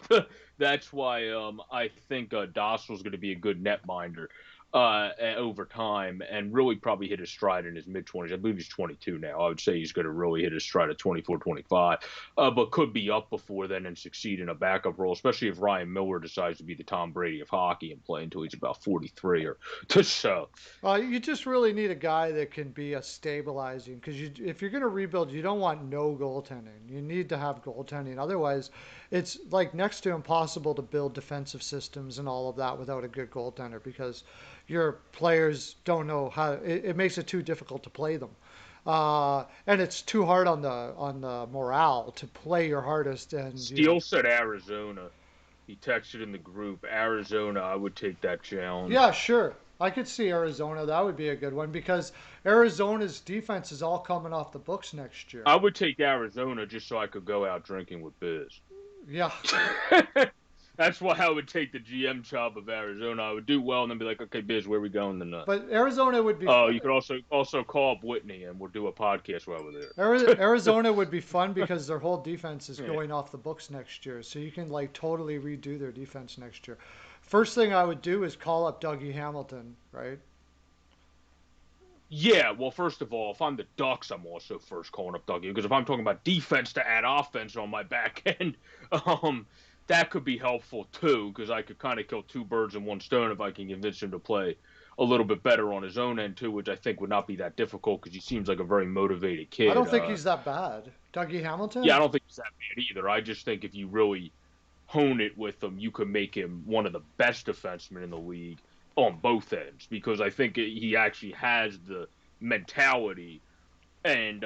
that's why I think Dostal's going to be a good netminder over time and really probably hit his stride in his mid 20s. I believe he's 22 now. I would say he's going to really hit his stride at 24, 25, but could be up before then and succeed in a backup role, especially if Ryan Miller decides to be the Tom Brady of hockey and play until he's about 43 or so. you just really need a guy that can be a stabilizing because if you're going to rebuild, you don't want no goaltending. You need to have goaltending. Otherwise, it's like next to impossible to build defensive systems and all of that without a good goaltender because your players don't know how. It makes it too difficult to play them. And it's too hard on the morale to play your hardest and Steele said Arizona. He texted in the group, Arizona, I would take that yeah, challenge. sure. I could see Arizona. That would be a good one because Arizona's defense is all coming off the books next year. I would take Arizona just so I could go out drinking with Biz. Yeah, That's why I would take the GM job of Arizona. I would do well and then be like, okay, Biz, where are we going tonight? but Arizona would be Oh, you could also call up Whitney and we'll do a podcast while we're there. Arizona would be fun because their whole defense is Yeah. going off the books next year. So you can like totally redo their defense next year. First thing I would do is call up Dougie Hamilton, right? Yeah, well, first of all, if I'm the Ducks, I'm also first calling up Dougie because if I'm talking about defense to add offense on my back end, um, that could be helpful too because I could kind of kill two birds in one stone if I can convince him to play a little bit better on his own end too, which I think would not be that difficult because he seems like a very motivated I kid. don't think he's that bad. Dougie Yeah, I Hamilton? don't think he's that bad either. I just think if you really hone it with him, you could make him one of the best defensemen in the league on both ends because I think he actually has the mentality and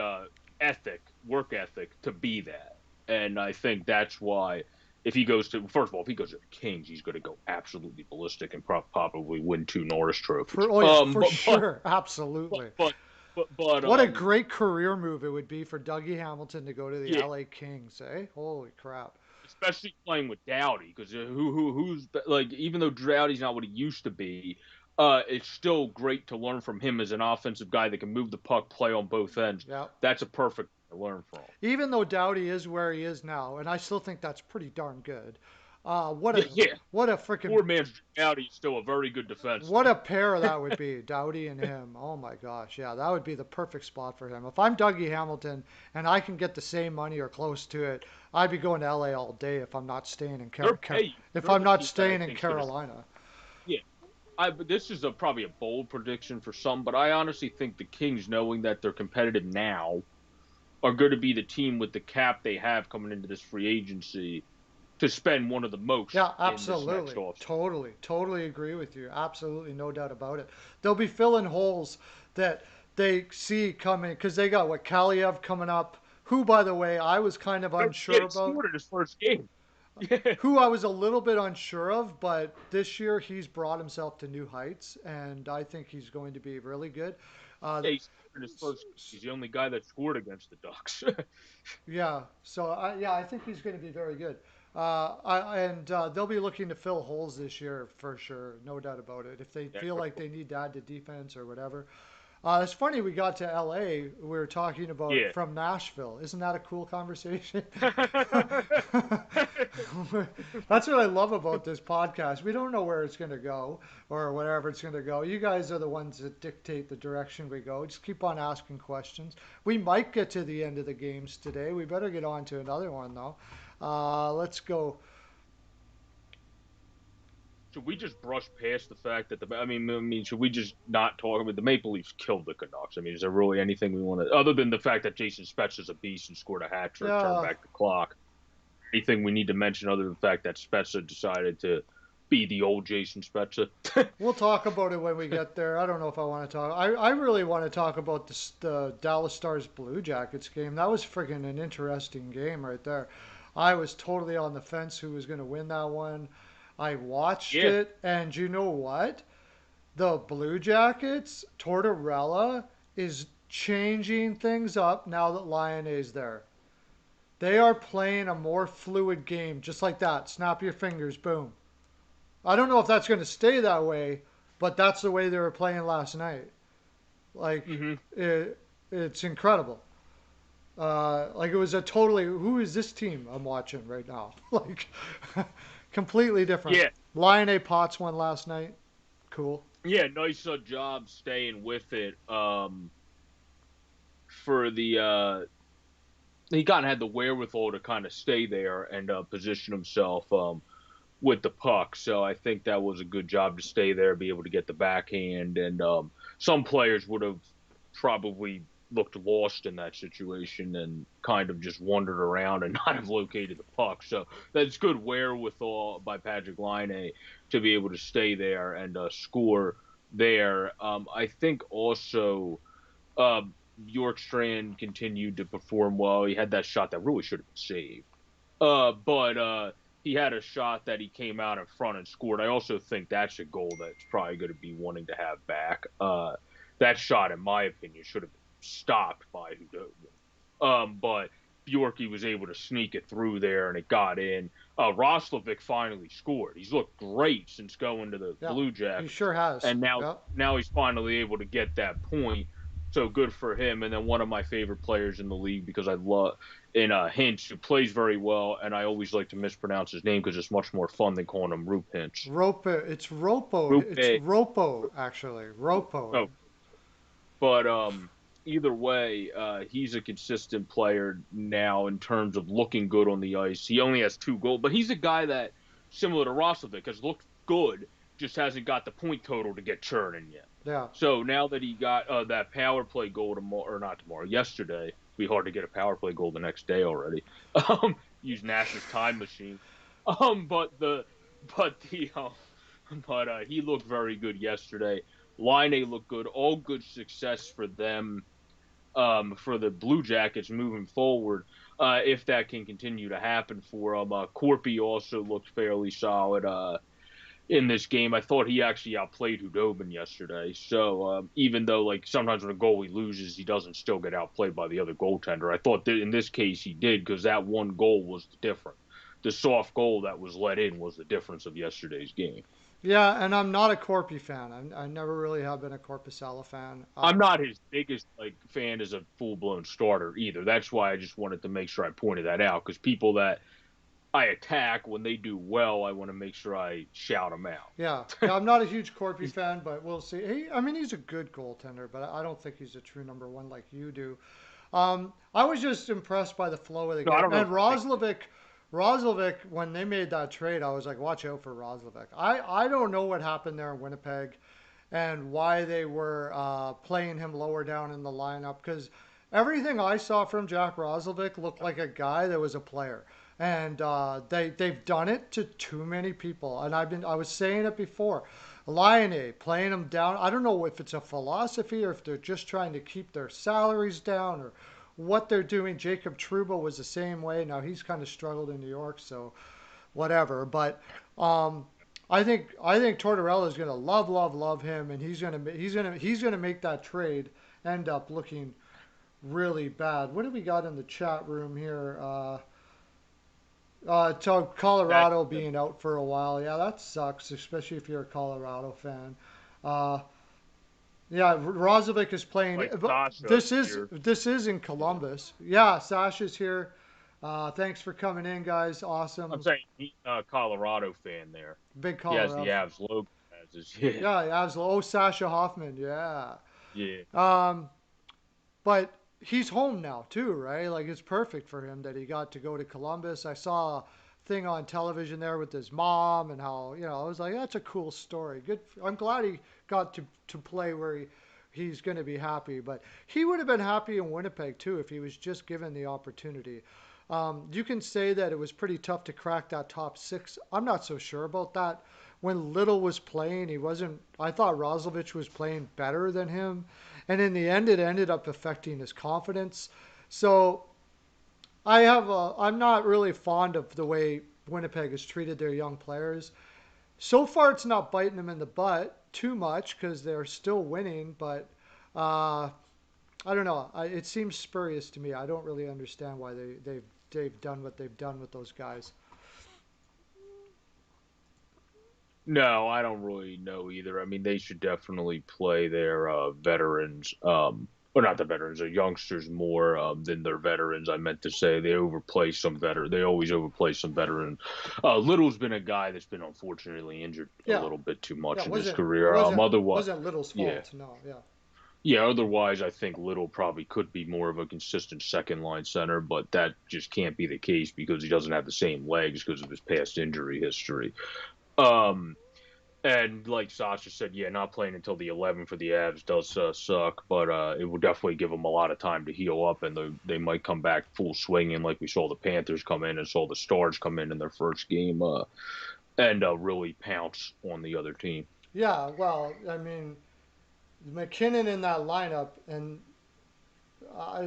work ethic to be that. And I think that's why if he goes to first of all, if he goes to the Kings, he's going to go absolutely ballistic and probably win two Norris trophies. Oh yeah, for sure, absolutely. But but What a great career move it would be for Dougie Hamilton to go to the yeah, LA Kings, eh? Holy crap. especially playing with Dowdy because who's like even though Dowdy's not what he used to be, it's still great to learn from him as an offensive guy that can move the puck, play on both ends. Yeah. That's a perfect to learn from. Even though Dowdy is where he is now, and I still think that's pretty darn good. Yeah, yeah. What a freaking Poor man's Dowdy is still a very good what defenseman. a pair that would be, Dowdy and him. Oh my gosh, yeah, that would be the perfect spot for him. If I'm Dougie Hamilton and I can get the same money or close to it, I'd be going to LA all day if I'm not staying in if They're I'm the not team that I staying in think is going to. Carolina. Yeah, this is probably a bold prediction for some, but I honestly think the Kings, knowing that they're competitive now, are going to be the team with the cap they have coming into this free agency to spend one of the most Yeah, in this next absolutely. offseason. Totally agree with you. Absolutely, no doubt about it. They'll be filling holes that they see coming because they got what Kaliev coming up, who, by the way, I was kind of Yeah, unsure he about, scored in his first game. Yeah, who I was a little bit unsure of, but this year he's brought himself to new heights, and I think he's going to be really good. Uh, he scored in his first. He's the only guy that scored against the Ducks. Yeah, so I think he's going to be very good. And they'll be looking to fill holes this year for sure, no doubt about it. If they Yeah, feel like they need to add to defense or whatever. It's funny we got to LA. We were talking about Yeah. from Nashville. Isn't that a cool conversation? That's what I love about this podcast. We don't know where it's going to go or whatever it's going to go. You guys are the ones that dictate the direction we go. Just keep on asking questions. We might get to the end of the games today. We better get on to another one though. Let's go. Should we just brush past the fact that I mean, should we just not talk about the Maple Leafs killed the Canucks? I mean, is there really anything we want to, other than the fact that Jason Spezza's a beast and scored a hat trick, turned Yeah, back the clock? Anything we need to mention other than the fact that Spezza decided to be the old Jason Spezza? we'll talk about it when we get there. I don't know if I want to talk. I really want to talk about the Dallas Stars Blue Jackets game. That was friggin' an interesting game right there. I was totally on the fence who was going to win that one. I watched Yeah. it, and you know what? The Blue Jackets, Tortorella is changing things up now that Lion is there. They are playing a more fluid game, just like that. Snap your fingers, boom. I don't know if that's going to stay that way, but that's the way they were playing last night. Like, Hmm. it's incredible. Like it was a totally who is this team I'm watching right now? Like completely different. Yeah. Lion A Potts won last night. Cool. Yeah. Nice job staying with it. For the he kind of had the wherewithal to kind of stay there and position himself with the puck. So I think that was a good job to stay there, be able to get the backhand. And some players would have probably looked lost in that situation and kind of just wandered around and not have located the puck. So that's good wherewithal by Patrick Laine to be able to stay there and score there. I think also uh, Bjorkstrand continued to perform well. He had that shot that really should have been saved. But he had a shot that he came out in front and scored. I also think that's a goal that's probably going to be wanting to have back. That shot, in my opinion, should have been stopped by Hudobin. But Bjorky was able to sneak it through there and it got in. Roslovic finally scored. He's looked great since going to the Yeah, Blue he Jackets, sure has. and now Yeah. now he's finally able to get that point. So good for him. And then one of my favorite players in the league because I love in Hinch, who plays very well, and I always like to mispronounce his name because it's much more fun than calling him Roop Hinch. Ropo. It's Ropo. Roop. It's Ropo actually. Ropo. Oh, but either way, he's a consistent player now in terms of looking good on the ice. He only has 2 goals, but he's a guy that, similar to Roslovic, has looked good, just hasn't got the point total to get churning yet. Yeah. So now that he got that power play goal tomorrow, or not tomorrow, yesterday, it'd be hard to get a power play goal the next day already. Use Nash's time machine. But he looked very good yesterday. Line looked good. All good success for them. For the Blue Jackets moving forward, if that can continue to happen for them. Corpy also looked fairly solid. In this game. I thought he actually outplayed Hudobin yesterday. So even though like sometimes when a goalie loses, he doesn't still get outplayed by the other goaltender. I thought that in this case he did because that one goal was the difference. The soft goal that was let in was the difference of yesterday's game. Yeah, and I'm not a Corpy fan. I never really have been a Corpusala fan. I'm not his biggest like fan as a full blown starter either. That's why I just wanted to make sure I pointed that out because people that I attack when they do well, I want to make sure I shout them out. Yeah, yeah, I'm not a huge Corpy fan, but we'll see. I mean, he's a good goaltender, but I don't think he's a true number one like you do. I was just impressed by the flow of the No, I game. don't know And if I think. Roslovic, when they made that trade, I was like, watch out for Roslovic. I don't know what happened there in Winnipeg and why they were playing him lower down in the lineup because everything I saw from Jack Roslovic looked like a guy that was a player. And they've done it to too many people. And I was saying it before. Lion playing them down. I don't know if it's a philosophy or if they're just trying to keep their salaries down or what they're doing. Jacob Truba was the same way. Now he's kind of struggled in New York, so whatever. But I think Tortorella is going to love him, and he's gonna make that trade end up looking really bad. What do we got in the chat room here? So That Colorado being out for a while, yeah, that sucks, especially if you're a Colorado fan. Uh, Yeah, Rozovic is playing. Like But Sasha here. this is in Yeah. Columbus. Yeah, Sasha's here. Thanks for coming in, guys. I'm Awesome. saying Colorado fan there. Big He has the Colorado. Avs logo as his yeah. Yeah, absolutely. Oh, Sasha Hoffman. Yeah. Yeah. Um, but he's home now too, right? Like it's perfect for him that he got to go to Columbus. I saw a thing on television there with his mom and how I was like, that's a cool story. Good. I'm glad he got to play where he's going to be happy. But he would have been happy in Winnipeg too if he was just given the opportunity. You can say that it was pretty tough to crack that top six. I'm not so sure about that. When Little was playing, he wasn't. I thought Roslovic was playing better than him, and in the end, it ended up affecting his confidence. So I'm not really fond of the way Winnipeg has treated their young players. So far, it's not biting them in the butt too much because they're still winning, but uh, I don't know. It seems spurious to me. I don't really understand why they've done what they've done with those guys. No, I don't really know either. I mean, they should definitely play their veterans, or not the veterans, the youngsters more than their veterans. I meant to say they overplay some veteran. They always overplay some veterans. Little's been a guy that's been unfortunately injured a Yeah, little bit too yeah. much It in his wasn't it career. wasn't Otherwise, wasn't Little's yeah, fault. No, yeah. yeah. Otherwise, I think Little probably could be more of a consistent second line center, but that just can't be the case because he doesn't have the same legs because of his past injury history. Um, and like Sasha said, yeah, not playing until the 11 for the Avs does suck, but it will definitely give them a lot of time to heal up, and they might come back full swinging like we saw the Panthers come in and saw the Stars come in their first game and really pounce on the other team. Yeah, well, I mean, McKinnon in that lineup, and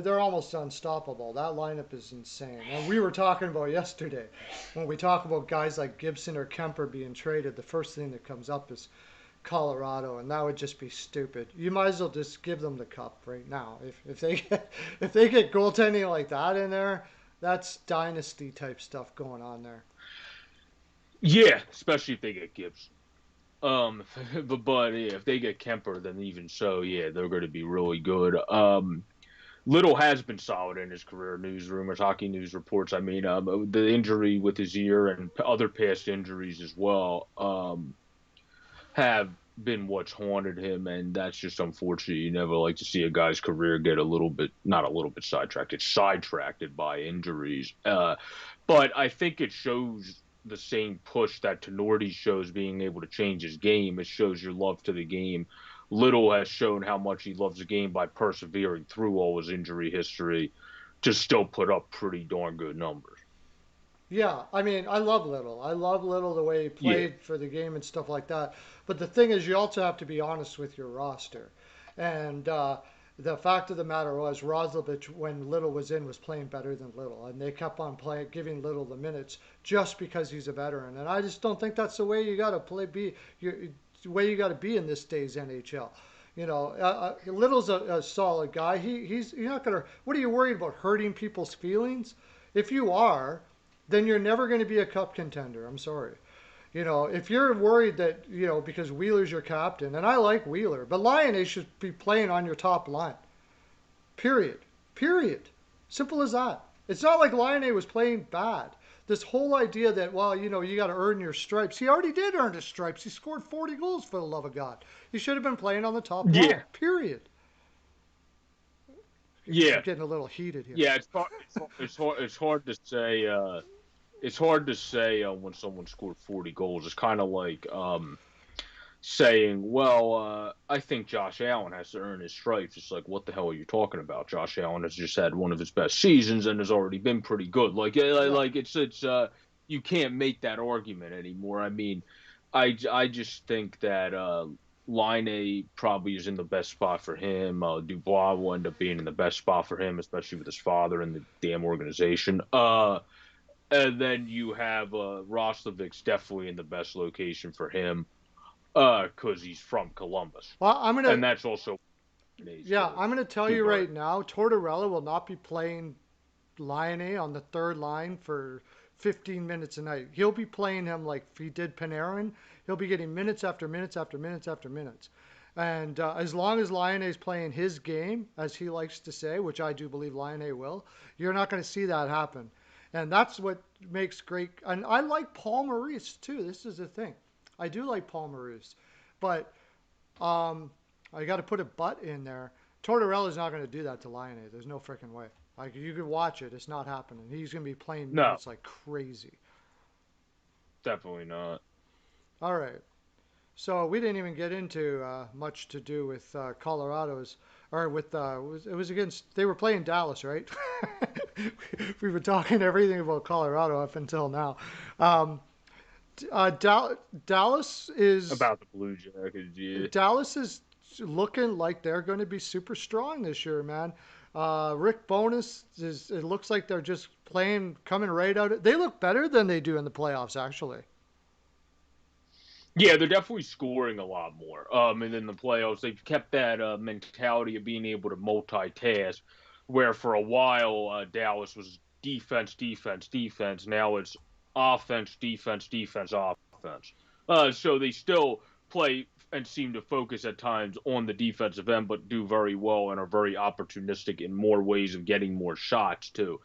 they're almost unstoppable. That lineup is insane. And we were talking about yesterday, when we talk about guys like Gibson or Kemper being traded, the first thing that comes up is Colorado, and that would just be stupid. You might as well just give them the cup right now. If they get, if they get goaltending like that in there, that's dynasty type stuff going on there. Yeah, especially if they get Gibbs. but yeah, if they get Kemper, then even so, yeah, they're going to be really good. Little has been solid in his career. News rumors, hockey news reports. I mean, the injury with his ear and other past injuries as well have been what's haunted him, and that's just unfortunate. You never like to see a guy's career get a little bit, not a little bit sidetracked, it's sidetracked by injuries. But I think it shows the same push that Tenorti shows being able to change his game. It shows your love to the game. Little has shown how much he loves the game by persevering through all his injury history to still put up pretty darn good numbers. Yeah, I mean, I love Little. I love Little the way he Yeah. played for the game and stuff like that. But the thing is, you also have to be honest with your roster. And the fact of the matter was, Roslovic, when Little was in, was playing better than Little, and they kept on playing, giving Little the minutes just because he's a veteran. And I just don't think that's the way you got to play. The way you got to be in this day's NHL. Little's a solid guy. He's you're not gonna. What are you worried about? Hurting people's feelings? If you are, then you're never going to be a cup contender. I'm sorry. If you're worried that, because Wheeler's your captain, and I like Wheeler, but Lion should be playing on your top line. Period. Period. Simple as that. It's not like Lion was playing bad. This whole idea that, well, you got to earn your stripes. He already did earn his stripes. He scored 40 goals for the love of God. He should have been playing on the top line. Yeah. Period. I'm Yeah. getting a little heated here. Yeah, it's hard to say. It's hard to say when someone scored 40 goals. It's kind of like saying, "Well, I think Josh Allen has to earn his stripes." It's like, what the hell are you talking about? Josh Allen has just had one of his best seasons and has already been pretty good. Yeah. Like it's you can't make that argument anymore. I mean, I just think that Line A probably is in the best spot for him. Dubois will end up being in the best spot for him, especially with his father and the damn organization. And then you have Roslovic's definitely in the best location for him because he's from Columbus, Well, and that's also A's yeah, for I'm gonna tell you Dubois. right now, Tortorella will not be playing Lion on the third line for 15 minutes a night. He'll be playing him like he did Panarin. He'll be getting minutes after minutes after minutes after minutes. And as long as Lione's playing his game, as he likes to say, which I do believe Lione will, you're not going to see that happen. And that's what makes great. And I like Paul Maurice too. This is the thing. I do like Paul Maurice. But I got to put a but in there. Tortorella's not going to do that to Lione. There's no freaking way. Like, you could watch it. It's not happening. He's going to be playing No, minutes like crazy. definitely not. All right. So we didn't even get into much to do with Colorado's, or with it was against, they were playing Dallas, right? We've been talking everything about Colorado up until now. Um, Dallas is About the Blue Jackets, yeah. Dallas is looking like they're going to be super strong this year, man. Rick Bonus is. It looks like they're just playing, coming right out. They look better than they do in the playoffs, actually. Yeah, they're definitely scoring a lot more. And in the playoffs, they've kept that mentality of being able to multitask, where for a while Dallas was defense, defense, defense. Now it's offense, defense, defense, offense. So they still play and seem to focus at times on the defensive end, but do very well and are very opportunistic in more ways of getting more shots too.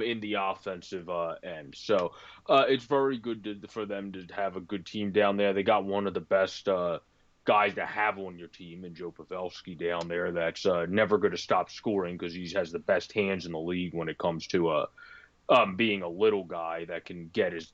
In the offensive end. So it's very good for them to have a good team down there. They got one of the best guys to have on your team in Joe Pavelski down there that's never going to stop scoring because he has the best hands in the league when it comes to being a little guy that can get his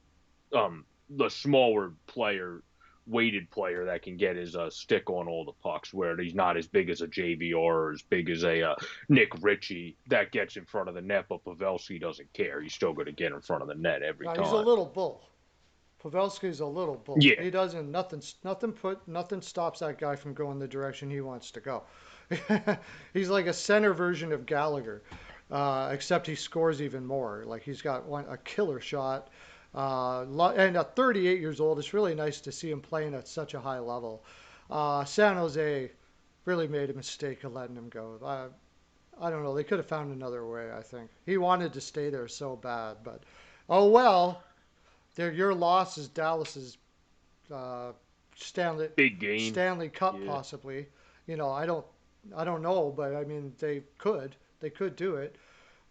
the smaller player, weighted player that can get his stick on all the pucks, where he's not as big as a JVR or as big as a Nick Ritchie that gets in front of the net, but Pavelski doesn't care. He's still going to get in front of the net every Now, he's a time. little bull. Pavelski's a little bull. Yeah, He doesn't nothing stops that guy from going the direction he wants to go. He's like a center version of Gallagher, except he scores even more. Like, he's got a killer shot. And at 38 years old, it's really nice to see him playing at such a high level. San Jose really made a mistake of letting him go. I don't know. They could have found another way, I think. He wanted to stay there so bad, but oh well. Your loss is Dallas's uh, Stanley big game. Stanley Cup, Yeah. possibly. I don't know, but I mean, they could do it.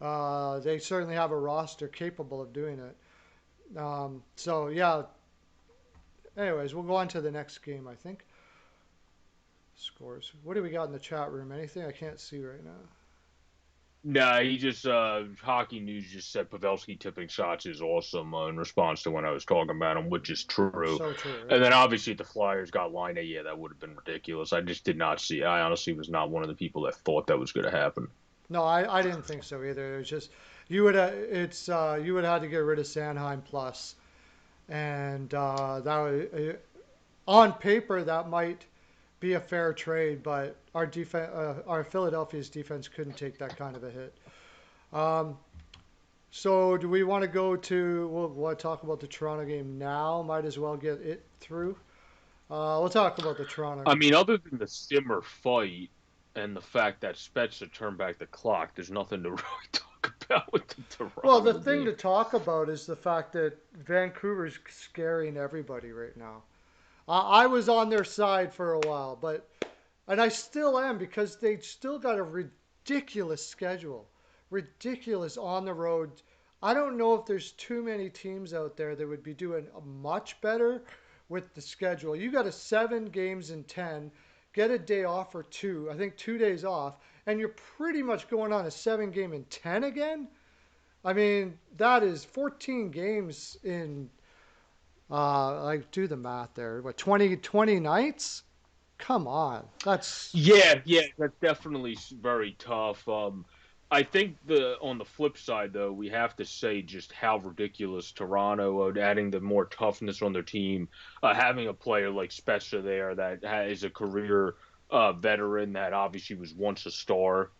They certainly have a roster capable of doing it. So yeah. Anyways, we'll go on to the next game. I think scores. What do we got in the chat room? Anything I can't see right now? Nah, he just Hockey News just said Pavelski tipping shots is awesome in response to when I was talking about him, which is true. So true. And Yeah. then obviously if the Flyers got Line A, yeah, that would have been ridiculous. I just did not see. I honestly was not one of the people that thought that was going to happen. No, I didn't think so either. It was just you would you would have had to get rid of Sanheim plus, and that would, on paper that might be a fair trade, but our Philadelphia's defense couldn't take that kind of a hit. Um, so do we want to go to? We'll want to talk about the Toronto game now. Might as well get it through. We'll talk about the Toronto I game. mean, other than the Simmer fight and the fact that Spezza turned back the clock, there's nothing to really talk about with the Well, the Toronto thing game. to talk about is the fact that Vancouver's scaring everybody right now. I was on their side for a while, and I still am, because they still got a ridiculous schedule, ridiculous on the road. I don't know if there's too many teams out there that would be doing much better with the schedule. You got a 7 games in 10, get a day off or two, I think 2 days off, and you're pretty much going on a 7 game in 10 again. I mean, that is 14 games in, I do the math there. What, 20 nights? Come on. That's, Yeah, yeah, that's definitely very tough. I think the on the flip side, though, we have to say just how ridiculous Toronto, adding the more toughness on their team, having a player like Spezza there that is a career veteran that obviously was once a star,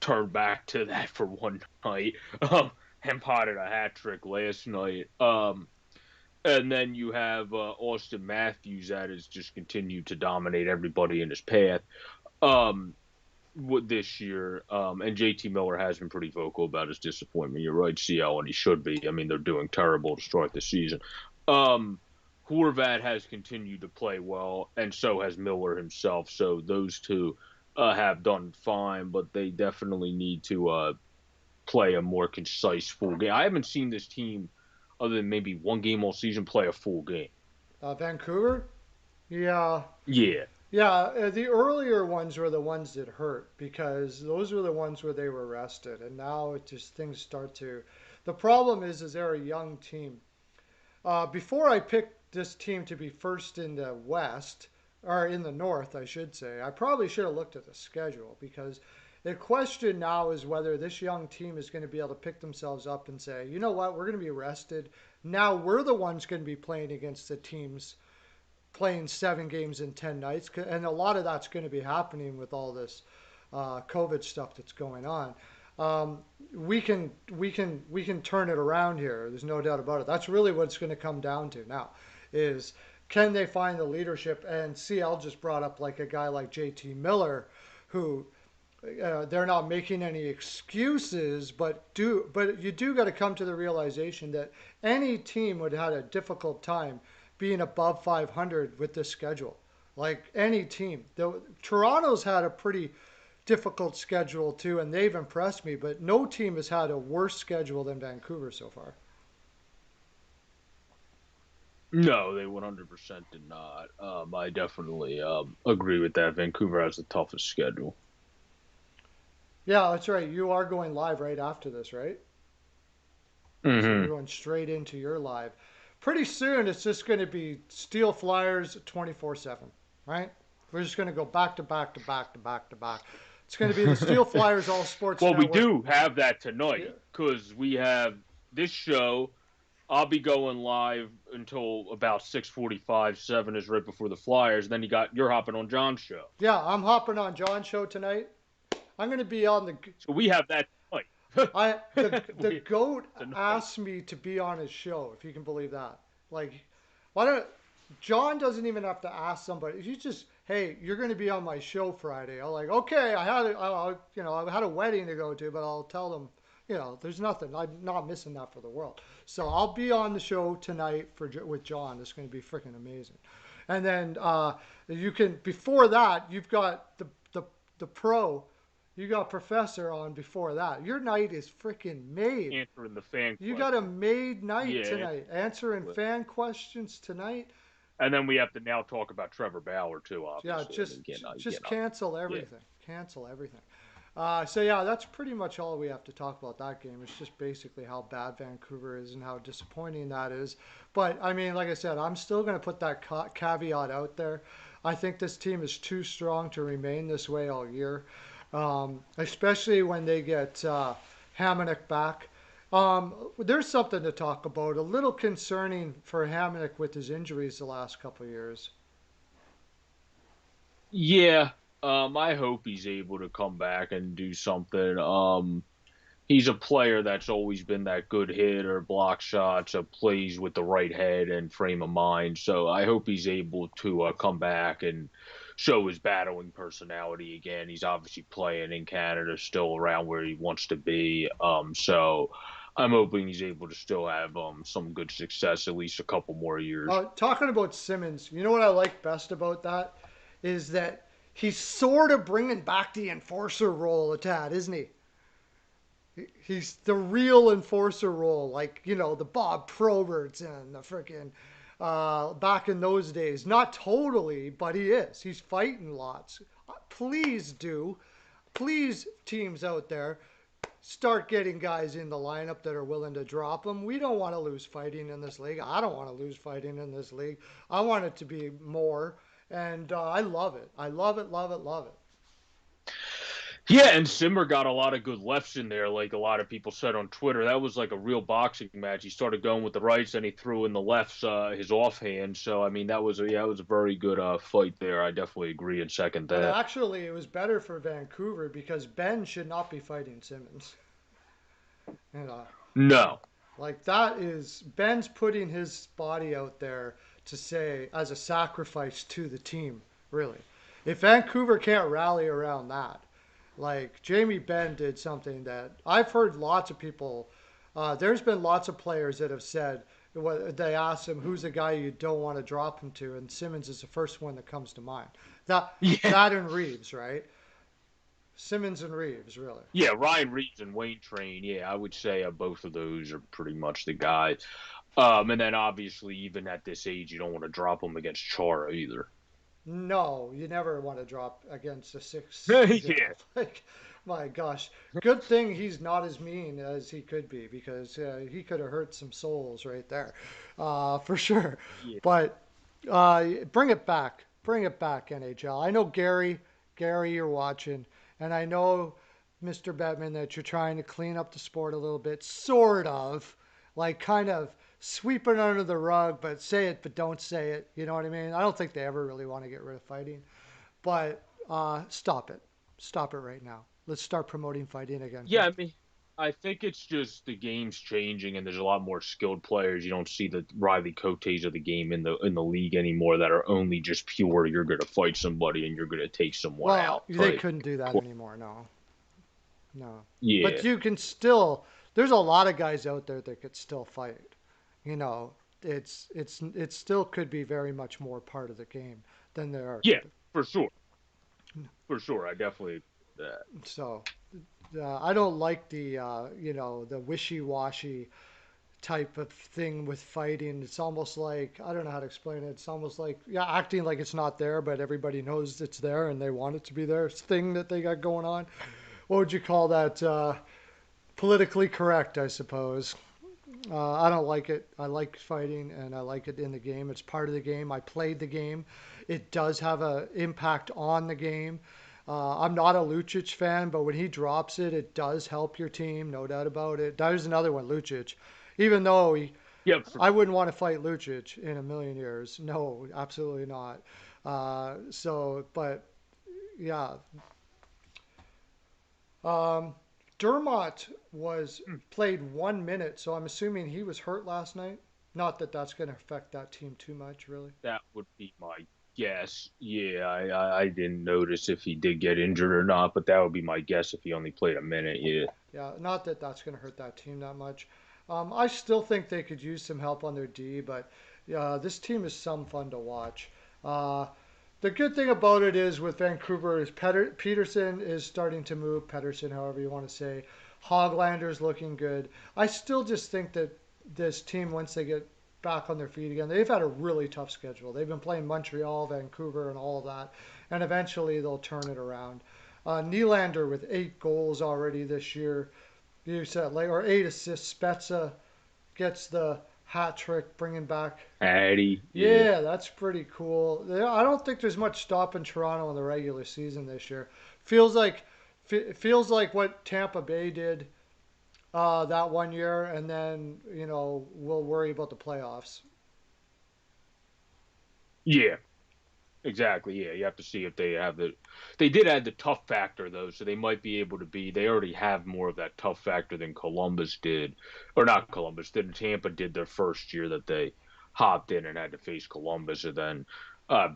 turned back to that for one night, and potted a hat trick last night. And then you have Austin Matthews that has just continued to dominate everybody in his path. Um, this year, and JT Miller has been pretty vocal about his disappointment. You're right, CL, and he should be. I mean, they're doing terrible to start the season. Um, Horvat has continued to play well, and so has Miller himself. So those two have done fine, but they definitely need to play a more concise full game. I haven't seen this team, other than maybe one game all season, play a full game. Vancouver? Yeah. Yeah. Yeah, the earlier ones were the ones that hurt because those were the ones where they were rested, and now it just things start to. The problem is they're a young team. Before I picked this team to be first in the West, or in the North, I should say, I probably should have looked at the schedule because the question now is whether this young team is going to be able to pick themselves up and say, you know what, we're going to be rested. Now we're the ones going to be playing against the teams playing 7 games in 10 nights. And a lot of that's going to be happening with all this COVID stuff that's going on. We can turn it around here. There's no doubt about it. That's really what it's going to come down to now, is can they find the leadership? And CL just brought up like a guy like JT Miller, who they're not making any excuses, but you do got to come to the realization that any team would have had a difficult time being above 500 with this schedule. Like any team, Toronto's had a pretty difficult schedule too, and they've impressed me. But no team has had a worse schedule than Vancouver so far. No, they 100% did not. I definitely agree with that. Vancouver has the toughest schedule. Yeah, that's right. You are going live right after this, right? So we're Hmm. going straight into your live. Pretty soon, it's just going to be Steel Flyers 24/7, right? We're just going to go back to back to back to back to back. It's going to be the Steel Flyers All Sports Well, we Network. do have that Yeah, tonight because we have this show. I'll be going live until about 6:45. 7 is right before the Flyers. Then you're hopping on John's show. yeah, I'm hopping on John's show tonight. I'm going to be on the. So we have that tonight. The we, goat tonight. asked me to be on his show, if you can believe that. Like, why don't John doesn't even have to ask somebody. He's just, hey, you're going to be on my show Friday. I'm like, okay, I had a wedding to go to, but I'll tell them, there's nothing. I'm not missing that for the world. So I'll be on the show tonight with John. It's going to be freaking amazing. And then you can before that, you've got the pro. You got Professor on before that. Your night is freaking made. Answering the fan You got a question. made night Yeah. tonight. Answering fan questions tonight. And then we have to now talk about Trevor Bauer too, Yeah, obviously. I just mean, just cancel yeah. everything. Cancel everything. So yeah, that's pretty much all we have to talk about that game. It's just basically how bad Vancouver is and how disappointing that is. But I mean, like I said, I'm still going to put that caveat out there. I think this team is too strong to remain this way all year, especially when they get Hamonic back. There's something to talk about. A little concerning for Hamonic with his injuries the last couple of years. Yeah. I hope he's able to come back and do something. He's a player that's always been that good hitter, block shots, plays with the right head and frame of mind. So I hope he's able to come back and show his battling personality again. He's obviously playing in Canada, still around where he wants to be. So I'm hoping he's able to still have some good success, at least a couple more years. Talking about Simmons, you know what I like best about that is that he's sort of bringing back the enforcer role a tad, isn't he? He's the real enforcer role, like the Bob Proberts and the freaking back in those days. Not totally, but he is. He's fighting lots. Please do, please teams out there start getting guys in the lineup that are willing to drop them. We don't want to lose fighting in this league. I don't want to lose fighting in this league. I want it to be more, and I love it. I love it, love it, love it. Yeah, and Simmer got a lot of good lefts in there, like a lot of people said on Twitter. That was like a real boxing match. He started going with the rights, and he threw in the lefts, his offhand. So I mean, that was a very good fight there. I definitely agree and second And that. actually, it was better for Vancouver because Ben should not be fighting Simmons. You know, No, like that is Ben's putting his body out there to say as a sacrifice to the team. Really, if Vancouver can't rally around that, like Jamie Benn did something that I've heard lots of people. There's been lots of players that have said they asked him who's a guy you don't want to drop him to, and Simmons is the first one that comes to mind. That Yeah. that and Reeves, right? Simmons and Reeves, really. Yeah, Ryan Reeves and Wayne Train. Yeah, I would say both of those are pretty much the guys. And then obviously, even at this age, you don't want to drop them against Chara either. No, you never want to drop against a six. Yeah, Yeah, like my gosh, good thing he's not as mean as he could be because he could have hurt some souls right there, for sure. yeah, But bring it back, NHL. I know Gary, you're watching, and I know Mr. Bettman that you're trying to clean up the sport a little bit, sort of, like kind of sweep it under the rug, but say it, but don't say it. You know what I mean? I don't think they ever really want to get rid of fighting, but stop it. Stop it right now. Let's start promoting fighting again. yeah. I mean, I think it's just the game's changing, and there's a lot more skilled players. You don't see the Riley Cotes of the game in the league anymore that are only just pure. You're going to fight somebody and you're going to take someone Well, out they type. couldn't do that anymore. No, no. But Yeah, you can still. There's a lot of guys out there that could still fight. You know, it still could be very much more part of the game than there are. yeah, for sure, for sure. I definitely. So I don't like the the wishy-washy type of thing with fighting. It's almost like I don't know how to explain it. It's almost like acting like it's not there, but everybody knows it's there and they want it to be there. It's thing that they got going on. What would you call that? Politically correct, I suppose. I don't like it. I like fighting and I like it in the game. It's part of the game. I played the game. It does have an impact on the game. I'm not a Lucic fan, but when he drops it, it does help your team, no doubt about it. There's another one, Lucic. Even though Yeah, I wouldn't want to fight Lucic in a million years. No, absolutely not. But yeah, um, Dermott was played 1 minute, so I'm assuming he was hurt last night. Not that that's going to affect that team too much, really. that would be my guess. Yeah, I didn't notice if he did get injured or not, but that would be my guess if he only played a minute. Yeah. Yeah, not that that's going to hurt that team that much. I still think they could use some help on their D, but this team is some fun to watch. Uh, the good thing about it is with Vancouver is Peterson is starting to move. Pedersen, however you want to say. Hoglander's looking good. I still just think that this team, once they get back on their feet again, they've had a really tough schedule. They've been playing Montreal, Vancouver, and all of that, and eventually they'll turn it around. Nylander with 8 goals already this year. You said like or 8 assists. Spezza gets the hat trick, bringing back. Hattie. Yeah. Yeah, that's pretty cool. I don't think there's much stopping Toronto in the regular season this year. Feels like feels like what Tampa Bay did that 1 year, and then we'll worry about the playoffs. Yeah. Exactly. Yeah, you have to see if they have the. They did add the tough factor though, so they might be able to be. They already have more of that tough factor than Columbus did, or not Columbus. Than Tampa did their first year that they hopped in and had to face Columbus, and then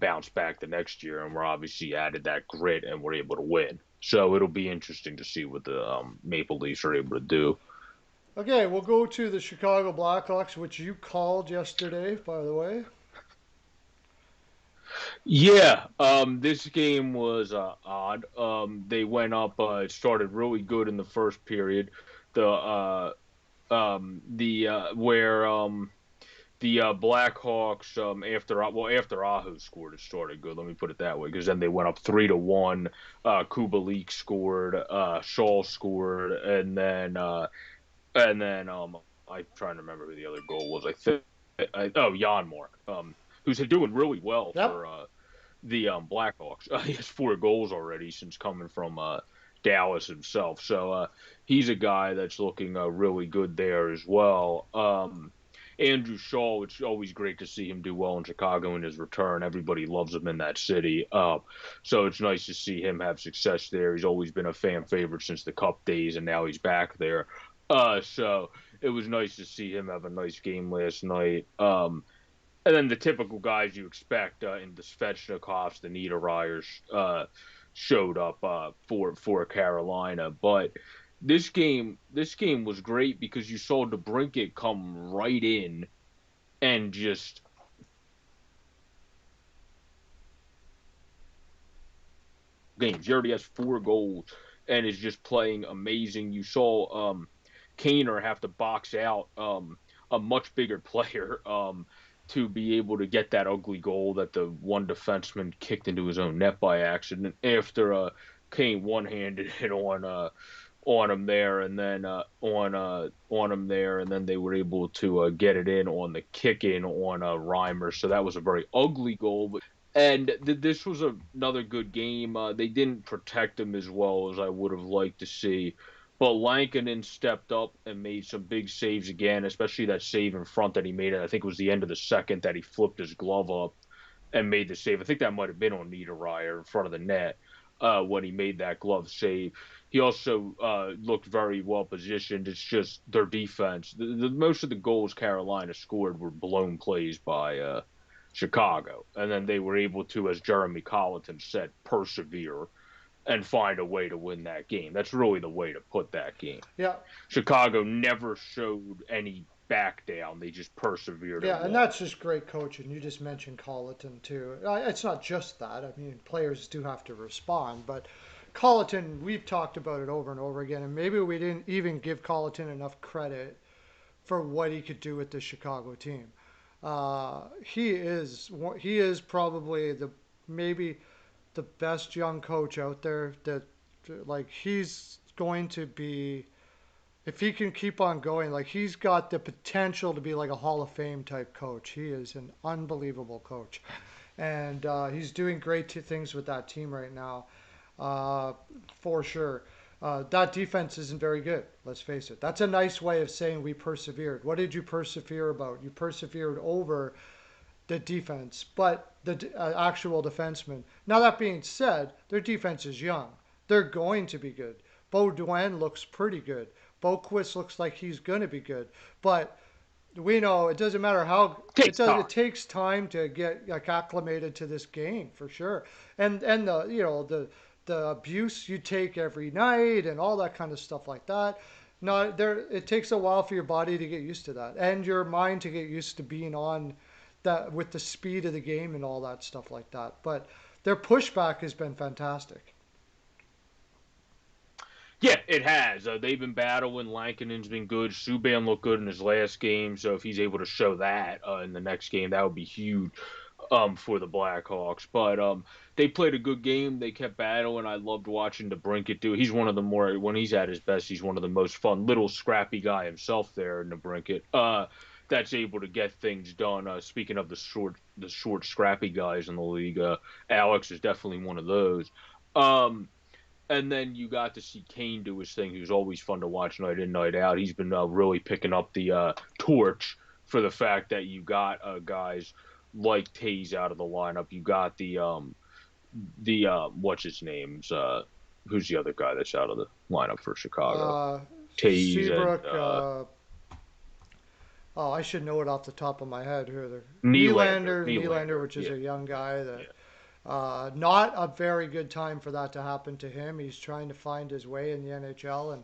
bounced back the next year, and were obviously added that grit and were able to win. So it'll be interesting to see what the Maple Leafs are able to do. Okay, we'll go to the Chicago Blackhawks, which you called yesterday, by the way. Yeah, this game was odd. They went up. It started really good in the first period. The where the Blackhawks after Ahu scored, it started good. Let me put it that way, because then they went up 3-1. Kubalik scored. Shaw scored, and then I'm trying to remember who the other goal was. I think Janmark, who's doing really well Yep. for the Blackhawks. He has 4 goals already since coming from Dallas himself. So he's a guy that's looking really good there as well. Andrew Shaw, it's always great to see him do well in Chicago in his return. Everybody loves him in that city. So it's nice to see him have success there. He's always been a fan favorite since the Cup days, and now he's back there. So it was nice to see him have a nice game last night. And then the typical guys you expect in the Svechnikovs, the Niederreyers, showed up for Carolina. But this game was great because you saw DeBrincat come right in and just games. He already has 4 goals and is just playing amazing. You saw Kaner have to box out a much bigger player to be able to get that ugly goal that the one defenseman kicked into his own net by accident after Kane one-handed it on him there, and then on him there, and then they were able to get it in on the kick in on Reimer. So that was a very ugly goal, but and this was another good game. They didn't protect him as well as I would have liked to see, but Lankinen stepped up and made some big saves again, especially that save in front that he made. I think it was the end of the second that he flipped his glove up and made the save. I think that might have been on Niederreiter in front of the net when he made that glove save. He also looked very well positioned. It's just their defense. Most of the goals Carolina scored were blown plays by Chicago, and then they were able to, as Jeremy Colleton said, persevere and find a way to win that game. That's really the way to put that game. Yeah, Chicago never showed any back down. They just persevered and yeah, and won. that's just great coaching. You just mentioned Colleton too. It's not just that. I mean, players do have to respond, but Colleton, we've talked about it over and over again, and maybe we didn't even give Colleton enough credit for what he could do with the Chicago team. He is probably the maybe the best young coach out there. That like he's going to be, if he can keep on going, like he's got the potential to be like a Hall of Fame type coach. He is an unbelievable coach, and he's doing great things with that team right now, uh, for sure. That defense isn't very good. Let's face it. That's a nice way of saying we persevered. What did you persevere about? You persevered over the defense, but the actual defensemen. Now that being said, their defense is young. They're going to be good. Baudouin looks pretty good. Boquist looks like he's going to be good, but we know it doesn't matter how it Takes does. time. It takes time to get like acclimated to this game for sure, and the the abuse you take every night and all that kind of stuff like that. No, there it takes a while for your body to get used to that, and your mind to get used to being on that with the speed of the game and all that stuff like that. But their pushback has been fantastic. Yeah, it has. They've been battling. Lankinen's been good. Subban looked good in his last game, so if he's able to show that in the next game, that would be huge for the Blackhawks. But they played a good game. They kept battling. I loved watching DeBrincat do. He's one of the more when he's at his best. He's one of the most fun, little scrappy guy himself there in DeBrincat. That's able to get things done. Speaking of the short, scrappy guys in the league, Alex is definitely one of those. Um, and then you got to see Kane do his thing. He was always fun to watch night in, night out. He's been really picking up the torch for the fact that you got guys like Tays out of the lineup. You got the what's his name's who's the other guy that's out of the lineup for Chicago? Uh, Tays and Seabrook. Oh, I should know it off the top of my head. Who the Nylander, which is Yeah, a young guy yeah. that not a very good time for that to happen to him. He's trying to find his way in the NHL and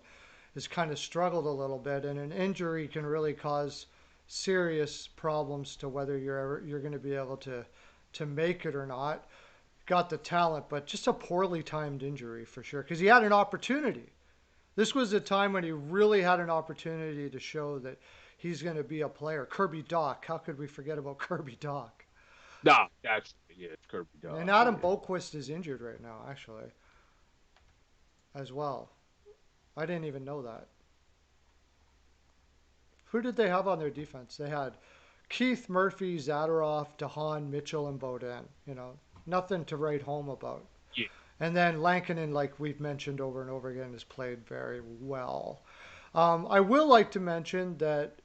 has kind of struggled a little bit. And an injury can really cause serious problems to whether you're going to be able to make it or not. Got the talent, but just a poorly timed injury for sure. Because he had an opportunity. This was a time when he really had an opportunity to show that he's going to be a player. Kirby Doc, how could we forget about Kirby Doc? No, that's yeah, it's Kirby And Doc. Adam Yeah. Boquist is injured right now, actually, as well. I didn't even know that. Who did they have on their defense? They had Keith, Murphy, Zadorov, DeHaan, Mitchell, and Bowden. Nothing to write home about. Yeah. And then Lankinen, like we've mentioned over and over again, has played very well. I will like to mention that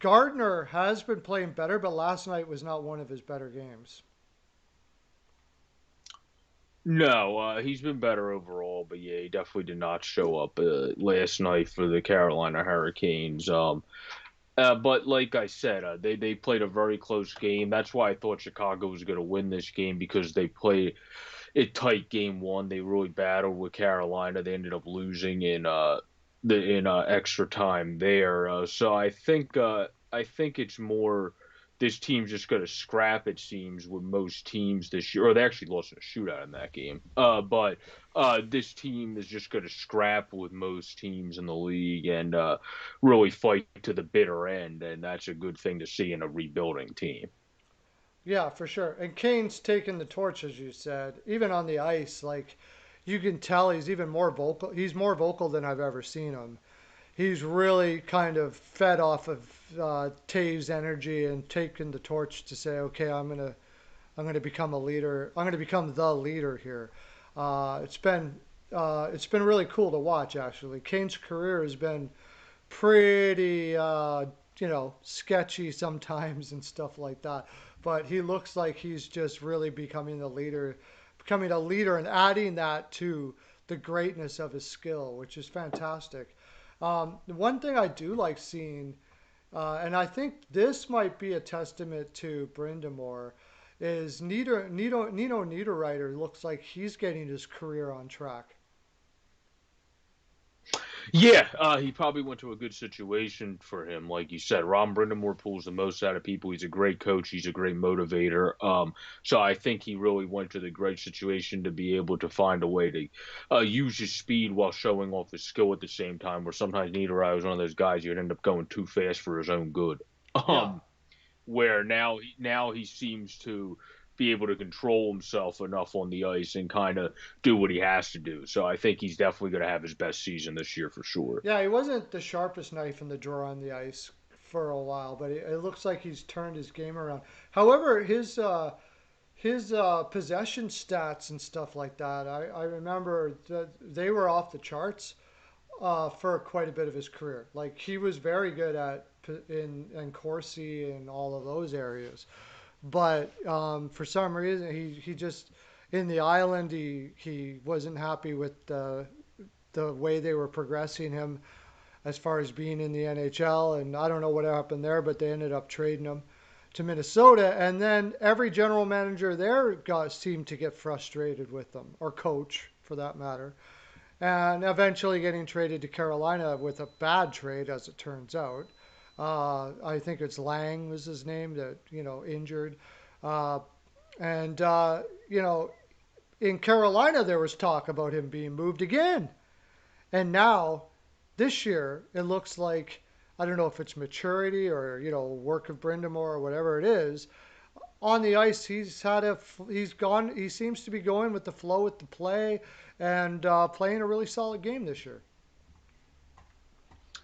Gardner has been playing better, but last night was not one of his better games. No, he's been better overall, but yeah, he definitely did not show up last night for the Carolina Hurricanes. But like I said, they played a very close game. That's why I thought Chicago was going to win this game because they played it tight game one. They really battled with Carolina. They ended up losing in in extra time there. So I think it's more this team's just going to scrap. It seems with most teams this year, or they actually lost in a shootout in that game. But this team is just going to scrap with most teams in the league and really fight to the bitter end, and that's a good thing to see in a rebuilding team. Yeah, for sure. And Kane's taken the torch, as you said, even on the ice. Like you can tell, he's even more vocal. He's more vocal than I've ever seen him. He's really kind of fed off of Taves' energy and taken the torch to say, okay, I'm gonna become a leader. I'm gonna become the leader here. It's been it's been really cool to watch. Actually, Kane's career has been pretty sketchy sometimes and stuff like that. But he looks like he's just really becoming a leader, and adding that to the greatness of his skill, which is fantastic. The one thing I do like seeing, and I think this might be a testament to Brindamore, is Nino Niederreiter looks like he's getting his career on track. Yeah, he probably went to a good situation for him, like you said. Ron Brindamore pulls the most out of people. He's a great coach. He's a great motivator. So I think he really went to the great situation to be able to find a way to use his speed while showing off his skill at the same time. Where sometimes Niederreiter was one of those guys you'd end up going too fast for his own good. Yeah, Um, where now he seems to be able to control himself enough on the ice and kind of do what he has to do. So I think he's definitely going to have his best season this year for sure. yeah, he wasn't the sharpest knife in the drawer on the ice for a while, but it looks like he's turned his game around. However, his possession stats and stuff like that, I remember that they were off the charts for quite a bit of his career. Like he was very good at in Corsi and all of those areas, but for some reason he just in the island he wasn't happy with the way they were progressing him as far as being in the NHL, and I don't know what happened there, but they ended up trading him to Minnesota, and then every general manager there got seemed to get frustrated with them, or coach for that matter, and eventually getting traded to Carolina with a bad trade, as it turns out. I think it's Lang was his name that injured, uh, and in Carolina there was talk about him being moved again, and now this year it looks like I don't know if it's maturity or work of Brindamore or whatever it is. On the ice, he's gone. He seems to be going with the flow with the play and playing a really solid game this year.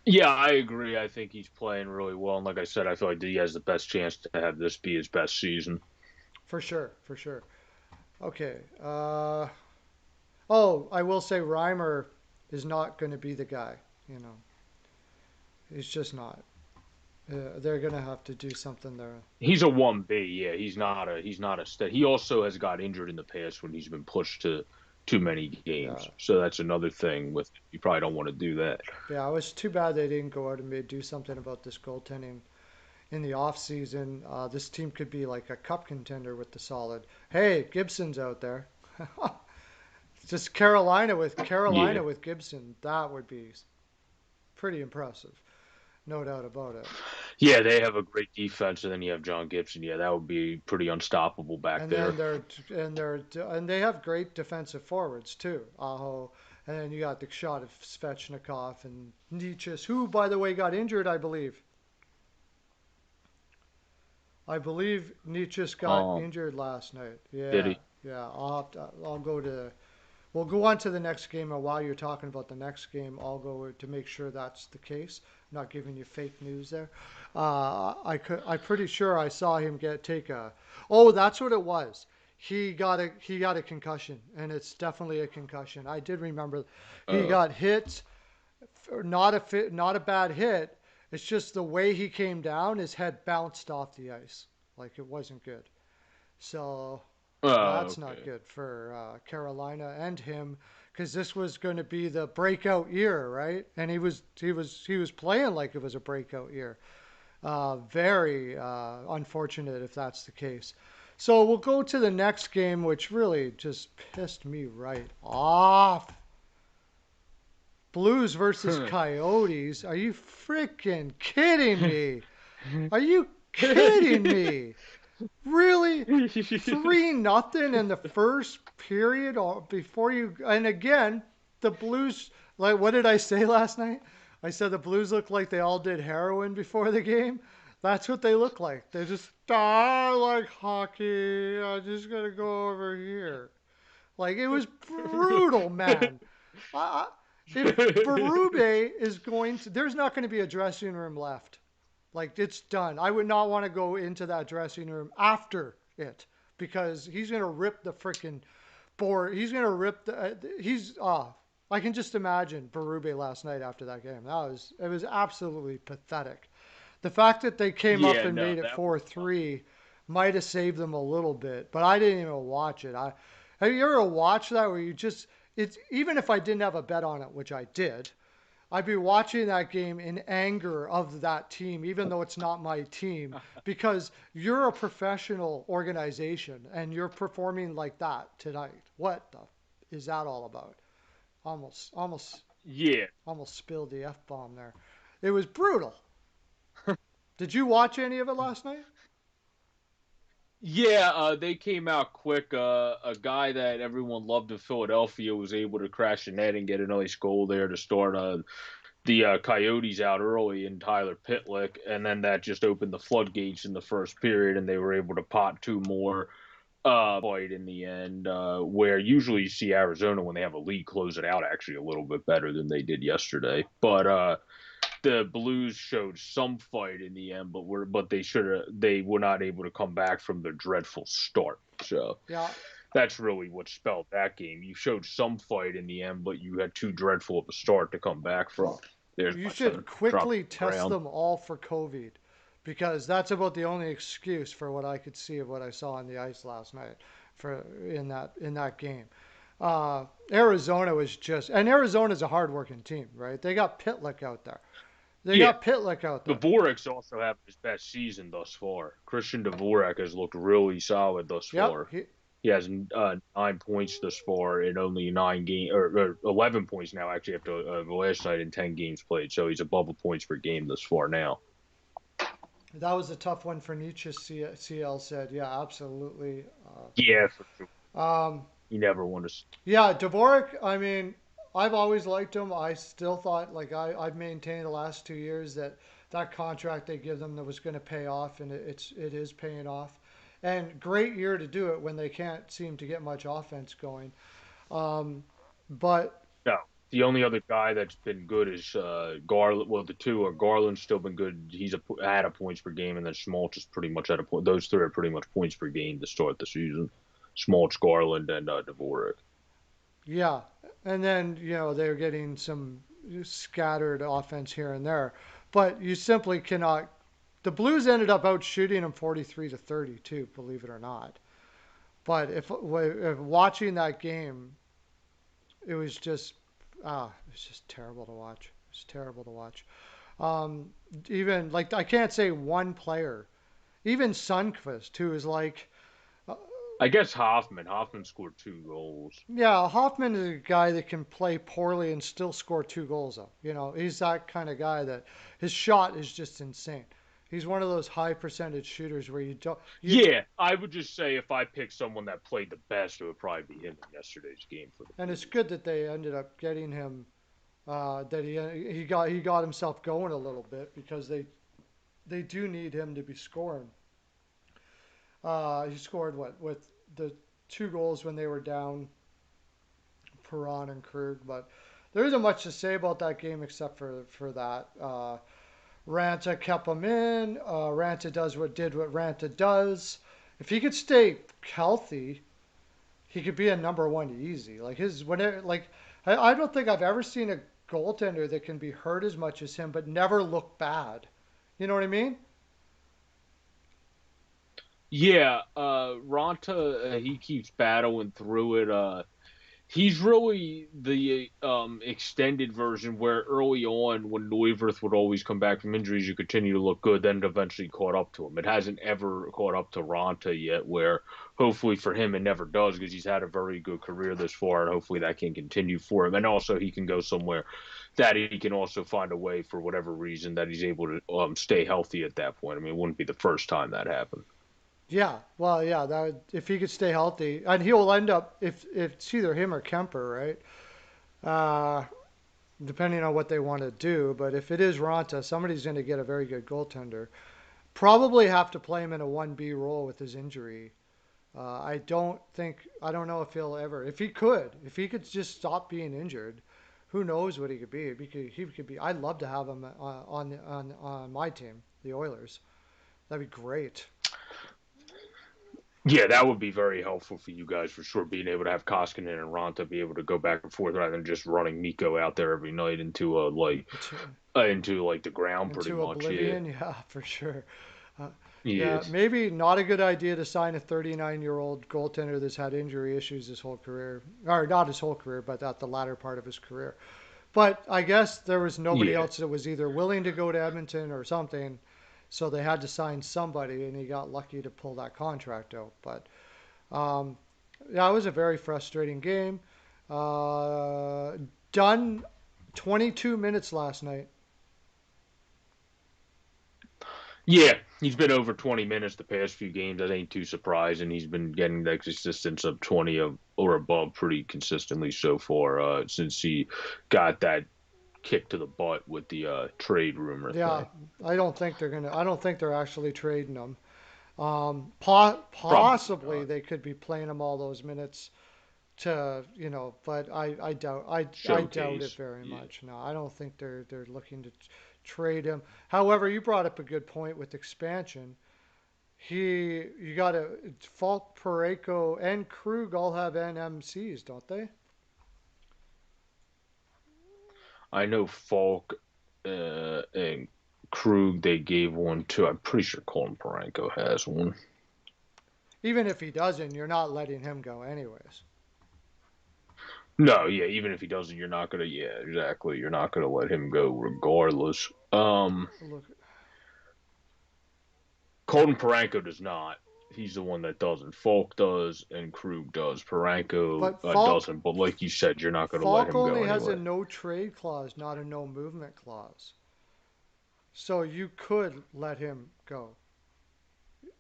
Yeah, I agree. I think he's playing really well, and like I said, I feel like he has the best chance to have this be his best season. For sure, for sure. Okay. Oh, I will say Reimer is not going to be the guy. You know, he's just not. They're going to have to do something there. He's a 1B. Yeah, he's not a stat. He also has got injured in the past when he's been pushed to too many games. Yeah, So that's another thing with you probably don't want to do that. yeah. It was too bad they didn't go out and do something about this goaltending in the off season. This team could be like a cup contender with the solid. Hey, Gibson's out there. Just Yeah. Carolina with Gibson. That would be pretty impressive, no doubt about it. Yeah, they have a great defense, and then you have John Gibson. Yeah, that would be pretty unstoppable back And then there. they have great defensive forwards too. Aho, and then you got the shot of Svechnikov and Nietzsche, who by the way got injured, I believe. I believe Nietzsche got Um, injured last night. did Yeah, he? yeah. I'll go to. We'll go on to the next game, and while you're talking about the next game, I'll go to make sure that's the case. I'm not giving you fake news there. I'm pretty sure I saw him take a. Oh, that's what it was. He got a concussion, and it's definitely a concussion. I did remember he Uh, got hit, not a bad hit. It's just the way he came down, his head bounced off the ice, like it wasn't good. So that's not okay. good for Carolina and him, because this was going to be the breakout year, right? And he was playing like it was a breakout year. Very unfortunate if that's the case. So we'll go to the next game, which really just pissed me right off. Blues versus Coyotes. Are you freaking kidding me? Are you kidding me? Really? 3-0 in the first period before you. And again, the Blues, like, what did I say last night? I said the Blues look like they all did heroin before the game. That's what they look like. They just, I like hockey. I'm just going to go over here. Like, it was brutal, man. I, if Berube is going to, there's not going to be a dressing room left. Like, it's done. I would not want to go into that dressing room after it because he's going to rip the freaking board. He's going to rip the. He's I can just imagine Berube last night after that game. It was absolutely pathetic. The fact that they came up Yeah, and no, made it that was tough. 4-3 might have saved them a little bit, but I didn't even watch it. Have you ever watched that where you just it's even if I didn't have a bet on it, which I did, I'd be watching that game in anger of that team, even though it's not my team, because you're a professional organization and you're performing like that tonight. What the is that all about? Almost, almost, Yeah, almost spilled the f bomb there. It was brutal. Did you watch any of it last night? yeah, they came out quick. A guy that everyone loved in Philadelphia was able to crash the net and get a nice goal there to start the Coyotes out early in Tyler Pitlick, and then that just opened the floodgates in the first period, and they were able to pot two more fight in the end. Where usually you see Arizona when they have a lead close it out actually a little bit better than they did yesterday, but the Blues showed some fight in the end, but they were not able to come back from their dreadful start. So Yeah, that's really what spelled that game. You showed some fight in the end, but you had too dreadful of a start to come back from. There's you my should son dropping quickly the test ground. them all for COVID because that's about the only excuse for what I could see of what I saw on the ice last night for in that game. Arizona was just, and Arizona's a hardworking team, right? They got Pitlick out there. They Yeah, got Pitlick out there. Dvorak's also having his best season thus far. Christian Dvorak has looked really solid thus Yep. far. He has 9 points thus far in only 9 games, or 11 points now actually after the last night in 10 games played. So he's above the points per game thus far now. That was a tough one for Nietzsche. CL said, yeah, absolutely. Yeah, for sure. Um, He never won a. yeah, Dvorak. I mean, I've always liked him. I still thought, like I've maintained the last 2 years that that contract they give them that was going to pay off, and it is paying off. And great year to do it when they can't seem to get much offense going. Um, but No, the only other guy that's been good is Garland. Well, the two are Garland's still been good. He's had a points per game, and then Schmaltz is pretty much at a point. Those three are pretty much points per game to start the season. Schmaltz, Garland, and Dvorak. yeah, and then they're getting some scattered offense here and there, but you simply cannot. The Blues ended up out shooting them 43-32, believe it or not. But if watching that game, it was just it was just terrible to watch. It was terrible to watch. Um, Even like I can't say one player, even Sunquist, who is like, uh, I guess Hoffman scored 2 goals. yeah, Hoffman is a guy that can play poorly and still score 2 goals though. He's that kind of guy that his shot is just insane. He's one of those high percentage shooters where you don't you Yeah, I would just say if I picked someone that played the best, it would probably be him in yesterday's game for the and it's Blues. good that they ended up getting him that he got himself going a little bit because they do need him to be scoring. He scored what with the 2 goals when they were down, Perron and Krug. But there isn't much to say about that game except for that. Ranta kept him in. Ranta did what Ranta does. If he could stay healthy, he could be a number one easy. Like his whenever like I don't think I've ever seen a goaltender that can be hurt as much as him but never look bad. You know what I mean? Yeah, Ronta, he keeps battling through it. He's really the extended version where early on, when Neuwirth would always come back from injuries, you continue to look good, then it eventually caught up to him. It hasn't ever caught up to Ronta yet, where hopefully for him it never does because he's had a very good career this far, and hopefully that can continue for him. And also he can go somewhere that he can also find a way for whatever reason that he's able to stay healthy at that point. I mean, it wouldn't be the first time that happened. Yeah, well, yeah, if he could stay healthy, and he'll end up if it's either him or Kemper, right? Uh, Depending on what they want to do. But if it is Ronta, somebody's going to get a very good goaltender. Probably have to play him in a 1B role with his injury. I don't know if he'll ever, if he could just stop being injured, who knows what he could be. He could be, I'd love to have him on my team, the Oilers. That'd be great. Yeah, that would be very helpful for you guys for sure. Being able to have Koskinen and Ronta be able to go back and forth rather than just running Miko out there every night Into, into like the ground pretty into much. Yeah, oblivion, yeah, for sure. Uh, yeah, yes, maybe not a good idea to sign a 39-year-old goaltender that's had injury issues his whole career, or not his whole career, but at the latter part of his career. But I guess there was nobody yeah, else that was either willing to go to Edmonton or something, so they had to sign somebody, and he got lucky to pull that contract out. But um, yeah, it was a very frustrating game. Uh, Done 22 minutes last night. yeah. He's been over 20 minutes the past few games. That ain't too surprising. He's been getting the consistence of 20 or above pretty consistently so far since he got that kick to the butt with the trade rumor Yeah, thing. I don't think they're actually trading him. Probably Possibly not. they could be playing him all those minutes to but I doubt it Showcase. very Yeah. much. No, I don't think they're looking to trade him. However, you brought up a good point with expansion. You got to Falk, Pareko, and Krug all have NMCs, don't they? I know Falk and Krug they gave one to. I'm pretty sure Colin Paranko has one. Even if he doesn't, you're not letting him go anyways. No, yeah, even if he doesn't, you're not gonna. Yeah, exactly. You're not gonna let him go regardless. Look, Colin Paranko does not. He's the one that doesn't. Falk does, and Krug does. Paranko but Falk doesn't. But like you said, you're not gonna let Falk him only go has a anyway. no trade clause, not a no movement clause. So you could let him go.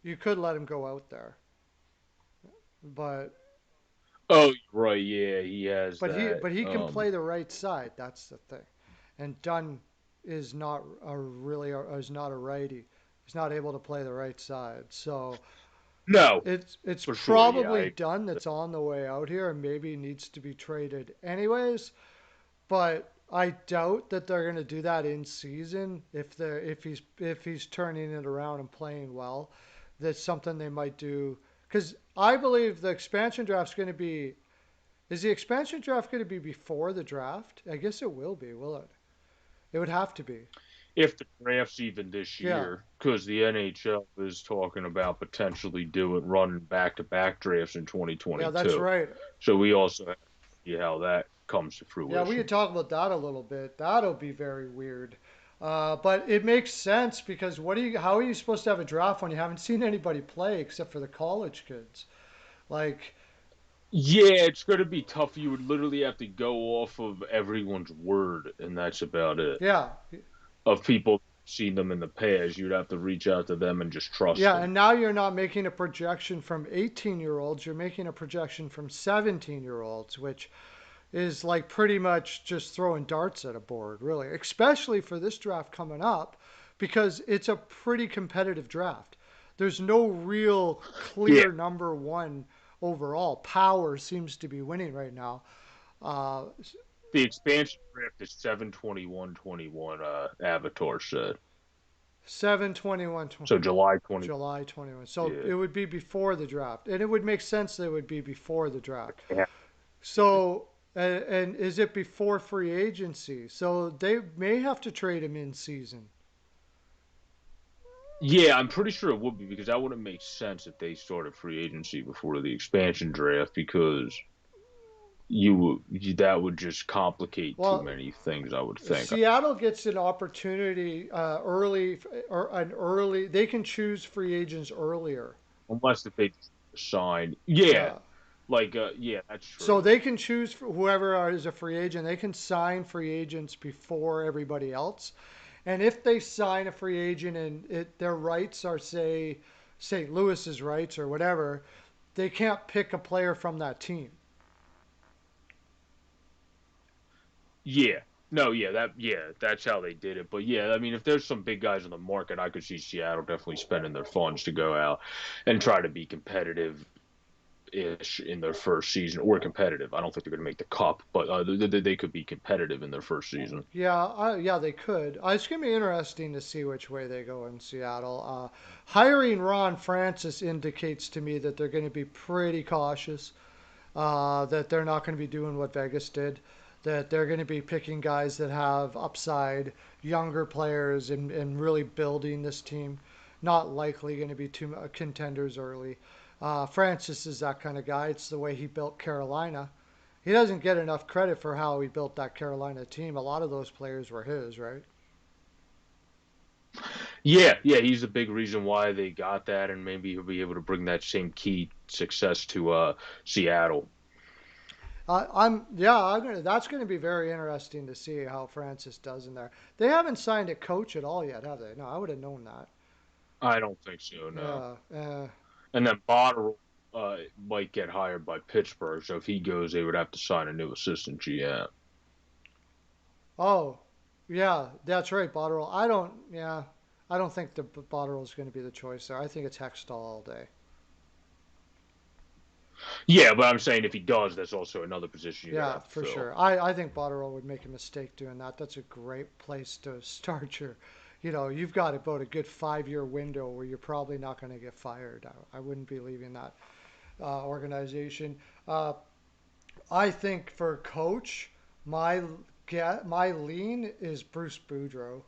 You could let him go out there, but Oh, right. Yeah, he has that. he can play the right side. That's the thing. And Dunn is not a righty. He's not able to play the right side. So No, it's for sure. Yeah, probably Dunn that's on the way out here and maybe needs to be traded anyways. But I doubt that they're going to do that in season if he's turning it around and playing well. That's something they might do because I believe the expansion draft's going to be. Is the expansion draft going to be before the draft? I guess it will be, will it? It would have to be. if the draft's even this Yeah, year, because the NHL is talking about potentially doing running back-to-back drafts in yeah, that's 2022. right. So we also have to see how that comes to Yeah, we could fruition. talk about that a little bit. That'll be very weird. But it makes sense because how are you supposed to have a draft when you haven't seen anybody play except for the college kids? Like, Yeah, it's going to be tough. You would literally have to go off of everyone's word, and that's about it. yeah, Of people seen them in the past, you'd have to reach out to them and just trust yeah, them. and now you're not making a projection from 18-year-olds, you're making a projection from 17-year-olds, which is like pretty much just throwing darts at a board, really, especially for this draft coming up because it's a pretty competitive draft. There's no real Yeah, clear number one overall. Power seems to be winning right now. Uh, the expansion draft is 7/21/21. Avatar said 7/21, so. July 20. July 21. So Yeah. it would be before the draft. And it would make sense that it would be before the draft. Yeah. So, and is it before free agency? So they may have to trade him in season. Yeah, I'm pretty sure it would be because that wouldn't make sense if they started free agency before the expansion draft because that would just complicate too Well, many things, I would think. Seattle gets an opportunity early, or an early. They can choose free agents earlier. Unless if they sign, yeah, Yeah. yeah, that's So true. they can choose whoever is a free agent. They can sign free agents before everybody else. And if they sign a free agent and their rights are, say, St. Louis's rights or whatever, they can't pick a player from that team. Yeah. No, yeah, that's how they did it. But yeah, I mean, if there's some big guys on the market, I could see Seattle definitely spending their funds to go out and try to be competitive ish in their first season or competitive. I don't think they're going to make the cup, but they could be competitive in their first season. Yeah, yeah, they could. It's going to be interesting to see which way they go in Seattle. Hiring Ron Francis indicates to me that they're going to be pretty cautious. That they're not going to be doing what Vegas did, that they're going to be picking guys that have upside, younger players, and really building this team. Not likely going to be two contenders early. Francis is that kind of guy. It's the way he built Carolina. He doesn't get enough credit for how he built that Carolina team. A lot of those players were his, right? Yeah, he's a big reason why they got that, and maybe he'll be able to bring that same key success to Seattle. That's gonna be very interesting to see how Francis does in there. They haven't signed a coach at all yet, have they? No, I would have known that. I don't think so, no. Yeah. And then Botterill might get hired by Pittsburgh, so if he goes, they would have to sign a new assistant GM. Oh, yeah, that's right, Botterill. I don't. Yeah, I don't think the Botterill is going to be the choice there. I think it's Hextall all day. Yeah, but I'm saying if he does, that's also another position you're gonna Yeah, have to for fill. sure. I think Botterill would make a mistake doing that. That's a great place to start your. You've got about a good 5 year window where you're probably not going to get fired. I wouldn't be leaving that organization. Uh, I think for coach, my my lean is Bruce Boudreau.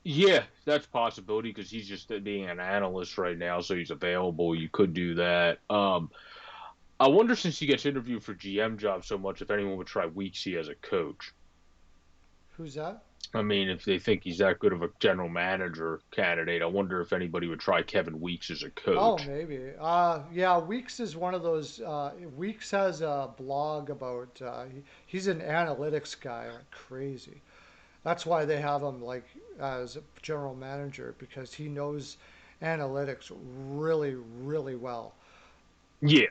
Yeah, that's a possibility because he's just being an analyst right now, so he's available. You could do that. I wonder since he gets interviewed for GM jobs so much, if anyone would try Weeksy as a coach. Who's that? I mean, if they think he's that good of a general manager candidate, I wonder if anybody would try Kevin Weeks as a Oh, coach. maybe. Yeah, Weeks is one of those. Weeks has a blog about. He's an analytics guy like crazy. That's why they have him like as a general manager because he knows analytics really, really well. Yeah.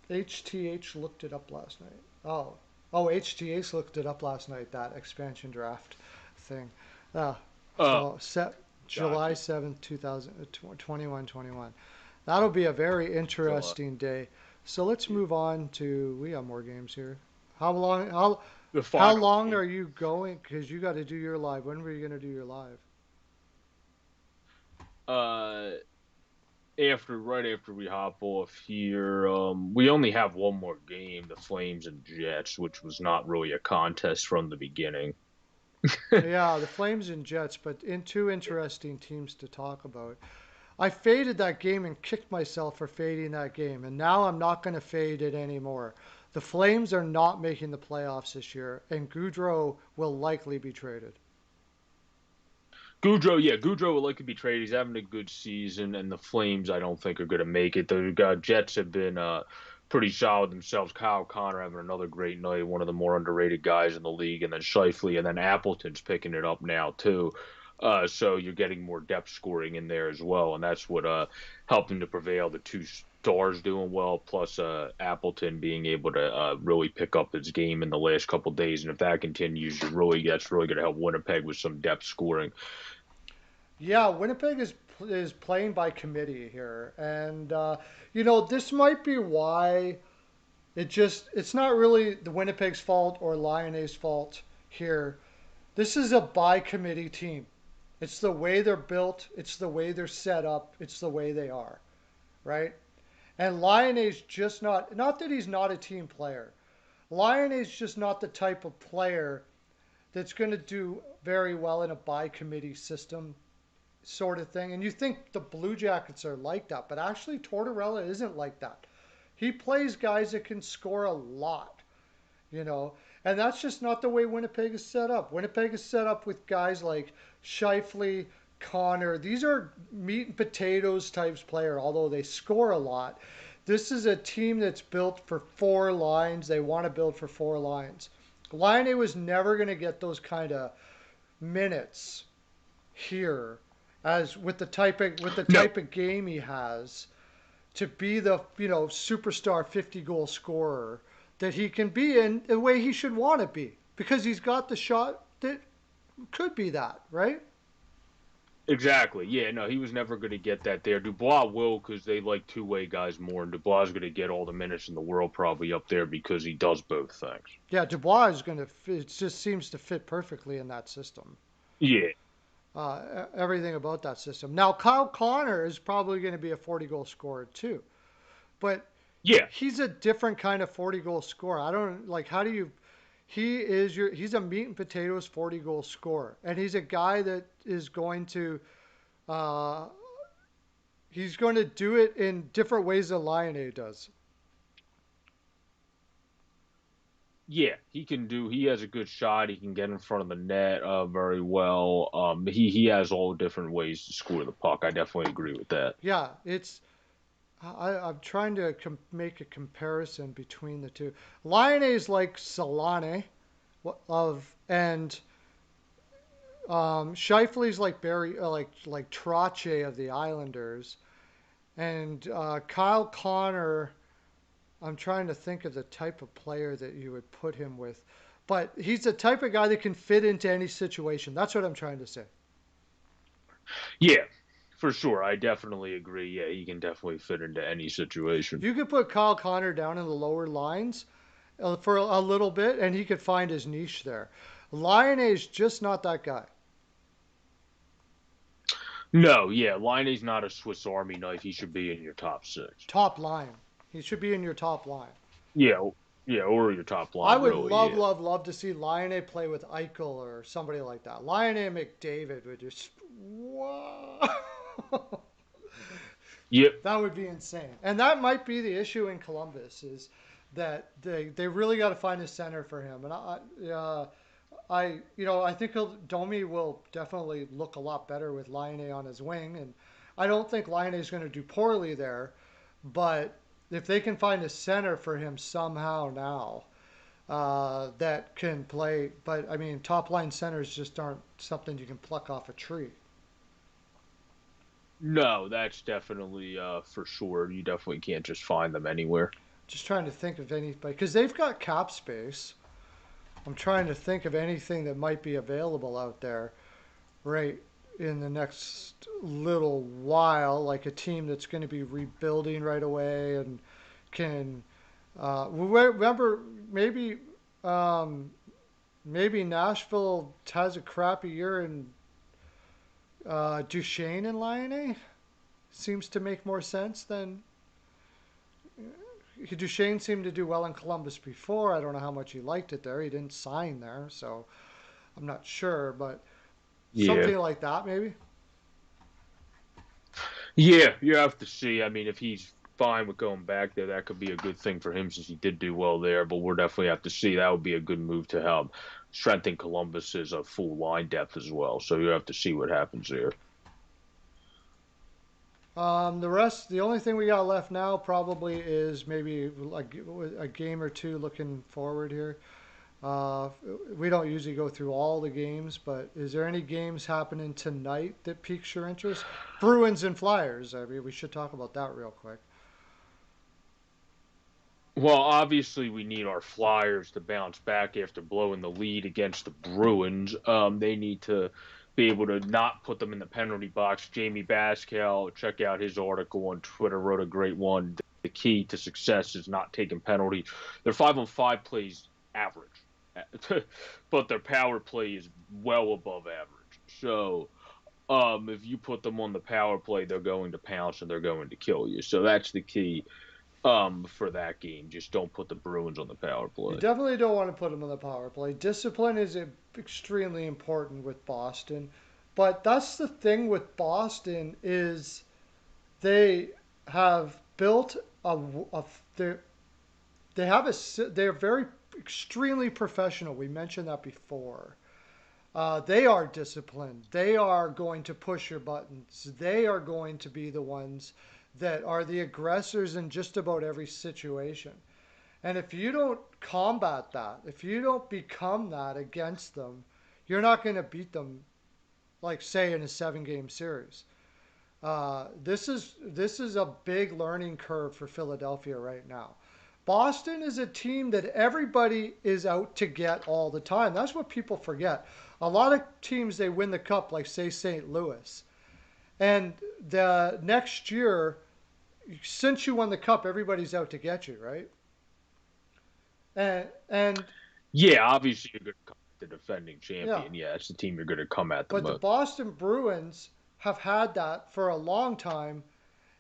HTH looked it up last night. Oh, HTH looked it up last night. That expansion draft thing. Uh, Oh, so set July gotcha. 7th, 2021. That'll be a very July. interesting day. So let's Yeah. move on to. We have more games here. How long? How The how final long game. are you going? Because you got to do your live. When were you going to do your live? Uh, right after we hop off here, we only have one more game, the Flames and Jets, which was not really a contest from the beginning. Yeah, the Flames and Jets, but in two interesting teams to talk about. I faded that game and kicked myself for fading that game, and now I'm not going to fade it anymore. The Flames are not making the playoffs this year, and Goudreau will likely be traded. Goudreau would like to be traded. He's having a good season, and the Flames, I don't think, are going to make it. The Jets have been pretty solid themselves. Kyle Connor having another great night, one of the more underrated guys in the league, and then Shifley, and then Appleton's picking it up now too. So you're getting more depth scoring in there as well, and that's what helped him to prevail. The two stars doing well, plus Appleton being able to really pick up his game in the last couple days, and if that continues, that's really going to help Winnipeg with some depth scoring. Yeah, Winnipeg is playing by committee here, and this might be why it's not really the Winnipeg's fault or Lyonnais' fault here. This is a by committee team. It's the way they're built. It's the way they're set up. It's the way they are, right? And Lyonnais just not that he's not a team player. Lyonnais just not the type of player that's going to do very well in a by committee system. sort of thing. And you think the Blue Jackets are like that, but actually Tortorella isn't like that. He plays guys that can score a lot, you know, and that's just not the way Winnipeg is set up. Winnipeg is set up with guys like Shifley, Connor. These are meat and potatoes types player, although they score a lot. This is a team that's built for four lines. They want to build for four lines. Line was never going to get those kind of minutes here as with the No, type of game he has to be the superstar 50 goal scorer that he can be in the way he should want to be because he's got the shot that could be that, right? exactly. Yeah, no, he was never going to get that there. Dubois will because they like two-way guys more, and Dubois is going to get all the minutes in the world probably up there because he does both things. Yeah, Dubois is going to it just seems to fit perfectly in that system. Yeah, Everything about that system. Now Kyle Connor is probably going to be a 40 goal scorer too, but yeah, he's a different kind of 40 goal scorer. I don't like how do you he's a meat and potatoes 40 goal scorer, and he's a guy that is going to uh, he's going to do it in different ways than Lion A does. yeah. He can do. He has a good shot. He can get in front of the net very well. He has all different ways to score the puck. I definitely agree with that. Yeah, it's I'm trying to make a comparison between the two. Lion A is like Solane of and Shifley's like Barry like Trache of the Islanders, and Kyle Connor. I'm trying to think of the type of player that you would put him with, but he's the type of guy that can fit into any situation. That's what I'm trying to say. Yeah, for sure. I definitely agree. Yeah, he can definitely fit into any situation. You could put Kyle Connor down in the lower lines for a little bit, and he could find his niche there. Lion is just not that guy. No, yeah, Liney's not a Swiss Army knife. He should be in your top six. Top line. He should be in your top line. Yeah, yeah, or your top I line, would really. love, Yeah, love, love to see Lion play with Eichel or somebody like that. Lion McDavid would just, whoa. yep, That would be insane. And that might be the issue in Columbus is that they really got to find a center for him. And I think Domi will definitely look a lot better with Lion on his wing. And I don't think Lion is going to do poorly there. But if they can find a center for him somehow now that can play, but I mean, top line centers just aren't something you can pluck off a tree. no, that's definitely for sure. You definitely can't just find them anywhere. Just trying to think of anybody because they've got cap space. I'm trying to think of anything that might be available out there right in the next little while, like a team that's going to be rebuilding right away and can remember um, maybe Nashville has a crappy year and Duchesne and Lion A seems to make more sense than Duchesne seemed to do well in Columbus before. I don't know how much he liked it there. He didn't sign there, so I'm not sure, but Yeah, something like that maybe. yeah, you have to see. I mean, if he's fine with going back there, that could be a good thing for him since he did do well there. But we'll definitely have to see. That would be a good move to help strengthen Columbus's full line depth as well. So you have to see what happens there. The only thing we got left now probably is maybe a game or two looking forward here. Uh, we don't usually go through all the games, but is there any games happening tonight that piques your interest? Bruins and Flyers. I mean, we should talk about that real quick. Well, obviously, we need our Flyers to bounce back after blowing the lead against the Bruins. They need to be able to not put them in the penalty box. Jamie Bascal, check out his article on Twitter, wrote a great one. The key to success is not taking penalty. Their 5-on-5 plays average, but their power play is well above average. So, if you put them on the power play, they're going to pounce and they're going to kill you. So that's the key for that game. Just don't put the Bruins on the power You play. definitely don't want to put them on the power play. Discipline is extremely important with Boston. But that's the thing with Boston is they have built a they they have they're very extremely professional. We mentioned that before. They are disciplined. They are going to push your buttons. They are going to be the ones that are the aggressors in just about every situation. And if you don't combat that, if you don't become that against them, you're not going to beat them, like say in a 7 game series. This is a big learning curve for Philadelphia right now. Boston is a team that everybody is out to get all the time. That's what people forget. A lot of teams they win the cup, like say St. Louis, and the next year, since you won the cup, everybody's out to get you, right? And Yeah, obviously you're going to come at the defending yeah, champion. Yeah, it's the team you're going to come at the but the most. Boston Bruins have had that for a long time,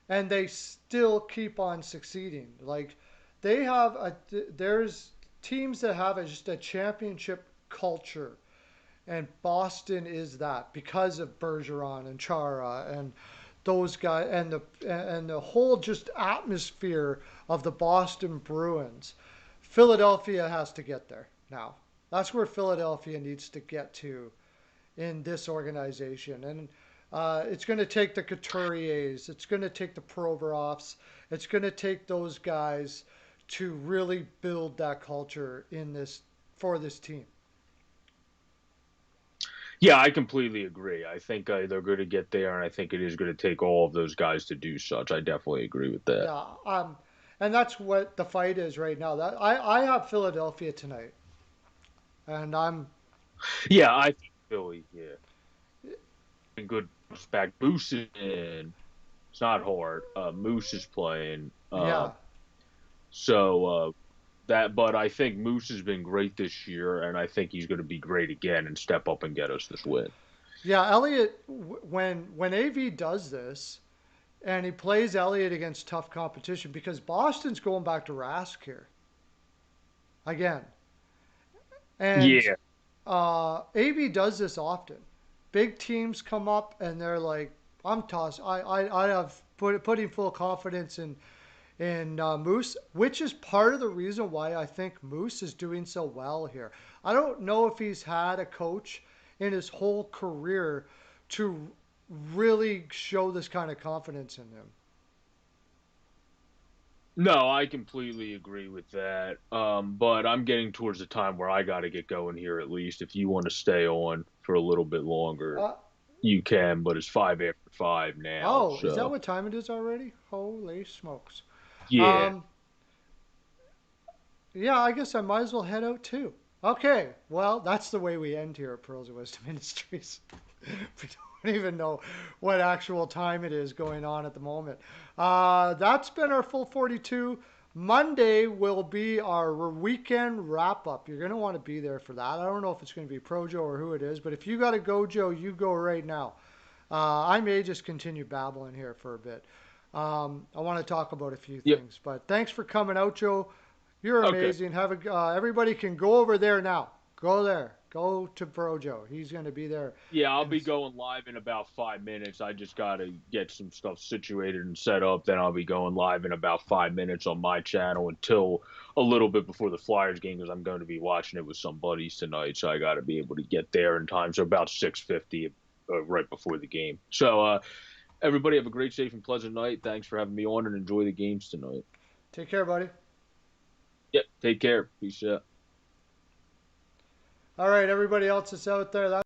and they still keep on succeeding. Like they have there's teams that have just a championship culture, and Boston is that because of Bergeron and Chara and those guys and the whole just atmosphere of the Boston Bruins. Philadelphia has to get there now. That's where Philadelphia needs to get to in this organization. And it's going to take the Couturiers, it's going to take the Provorovs, it's going to take those guys to really build that culture in this for this team. Yeah, I completely agree. I think they're going to get there, and I think it is going to take all of those guys to do such. I definitely agree with that. Yeah, and that's what the fight is right now. That I have Philadelphia tonight, and I'm Yeah, I think Philly. Yeah, good back. Moose is in. It's not hard. Moose is playing. yeah. But I think Moose has been great this year, and I think he's going to be great again and step up and get us this win. Yeah, Elliott, when AV does this and he plays Elliott against tough competition because Boston's going back to Rask here again. And Yeah, AV does this often. Big teams come up and they're like, I'm tossed. I have putting full confidence in Moose, which is part of the reason why I think Moose is doing so well here. I don't know if he's had a coach in his whole career to really show this kind of confidence in him. no, I completely agree with that. But I'm getting towards the time where I got to get going here at least. If you want to stay on for a little bit longer, Uh, you can, but it's 5 after 5 now. oh, is that So, what time it is already? Holy smokes. yeah. Um, yeah, I guess I might as well head out too. Okay, well, that's the way we end here at Pearls of Wisdom Ministries. We don't even know what actual time it is going on at the moment. That's been our full 42. Monday will be our weekend wrap up. You're going to want to be there for that. I don't know if it's going to be Projo or who it is, but if you got to go, Joe, you go right now. I may just continue babbling here for a bit. I want to talk about a few Yep. things, but thanks for coming out, Joe. You're Okay. amazing. Everybody can go over there now. Go there. Go to Brojo. He's going to be there. Yeah, I'll And be going live in about 5 minutes. I just got to get some stuff situated and set up. Then I'll be going live in about 5 minutes on my channel until a little bit before the Flyers game because I'm going to be watching it with some buddies tonight. So I got to be able to get there in time. So about 6:50 right before the game. So everybody have a great, safe, and pleasant night. Thanks for having me on and enjoy the games tonight. take care, buddy. Yep. Take care. Peace out. All right, everybody else that's out there.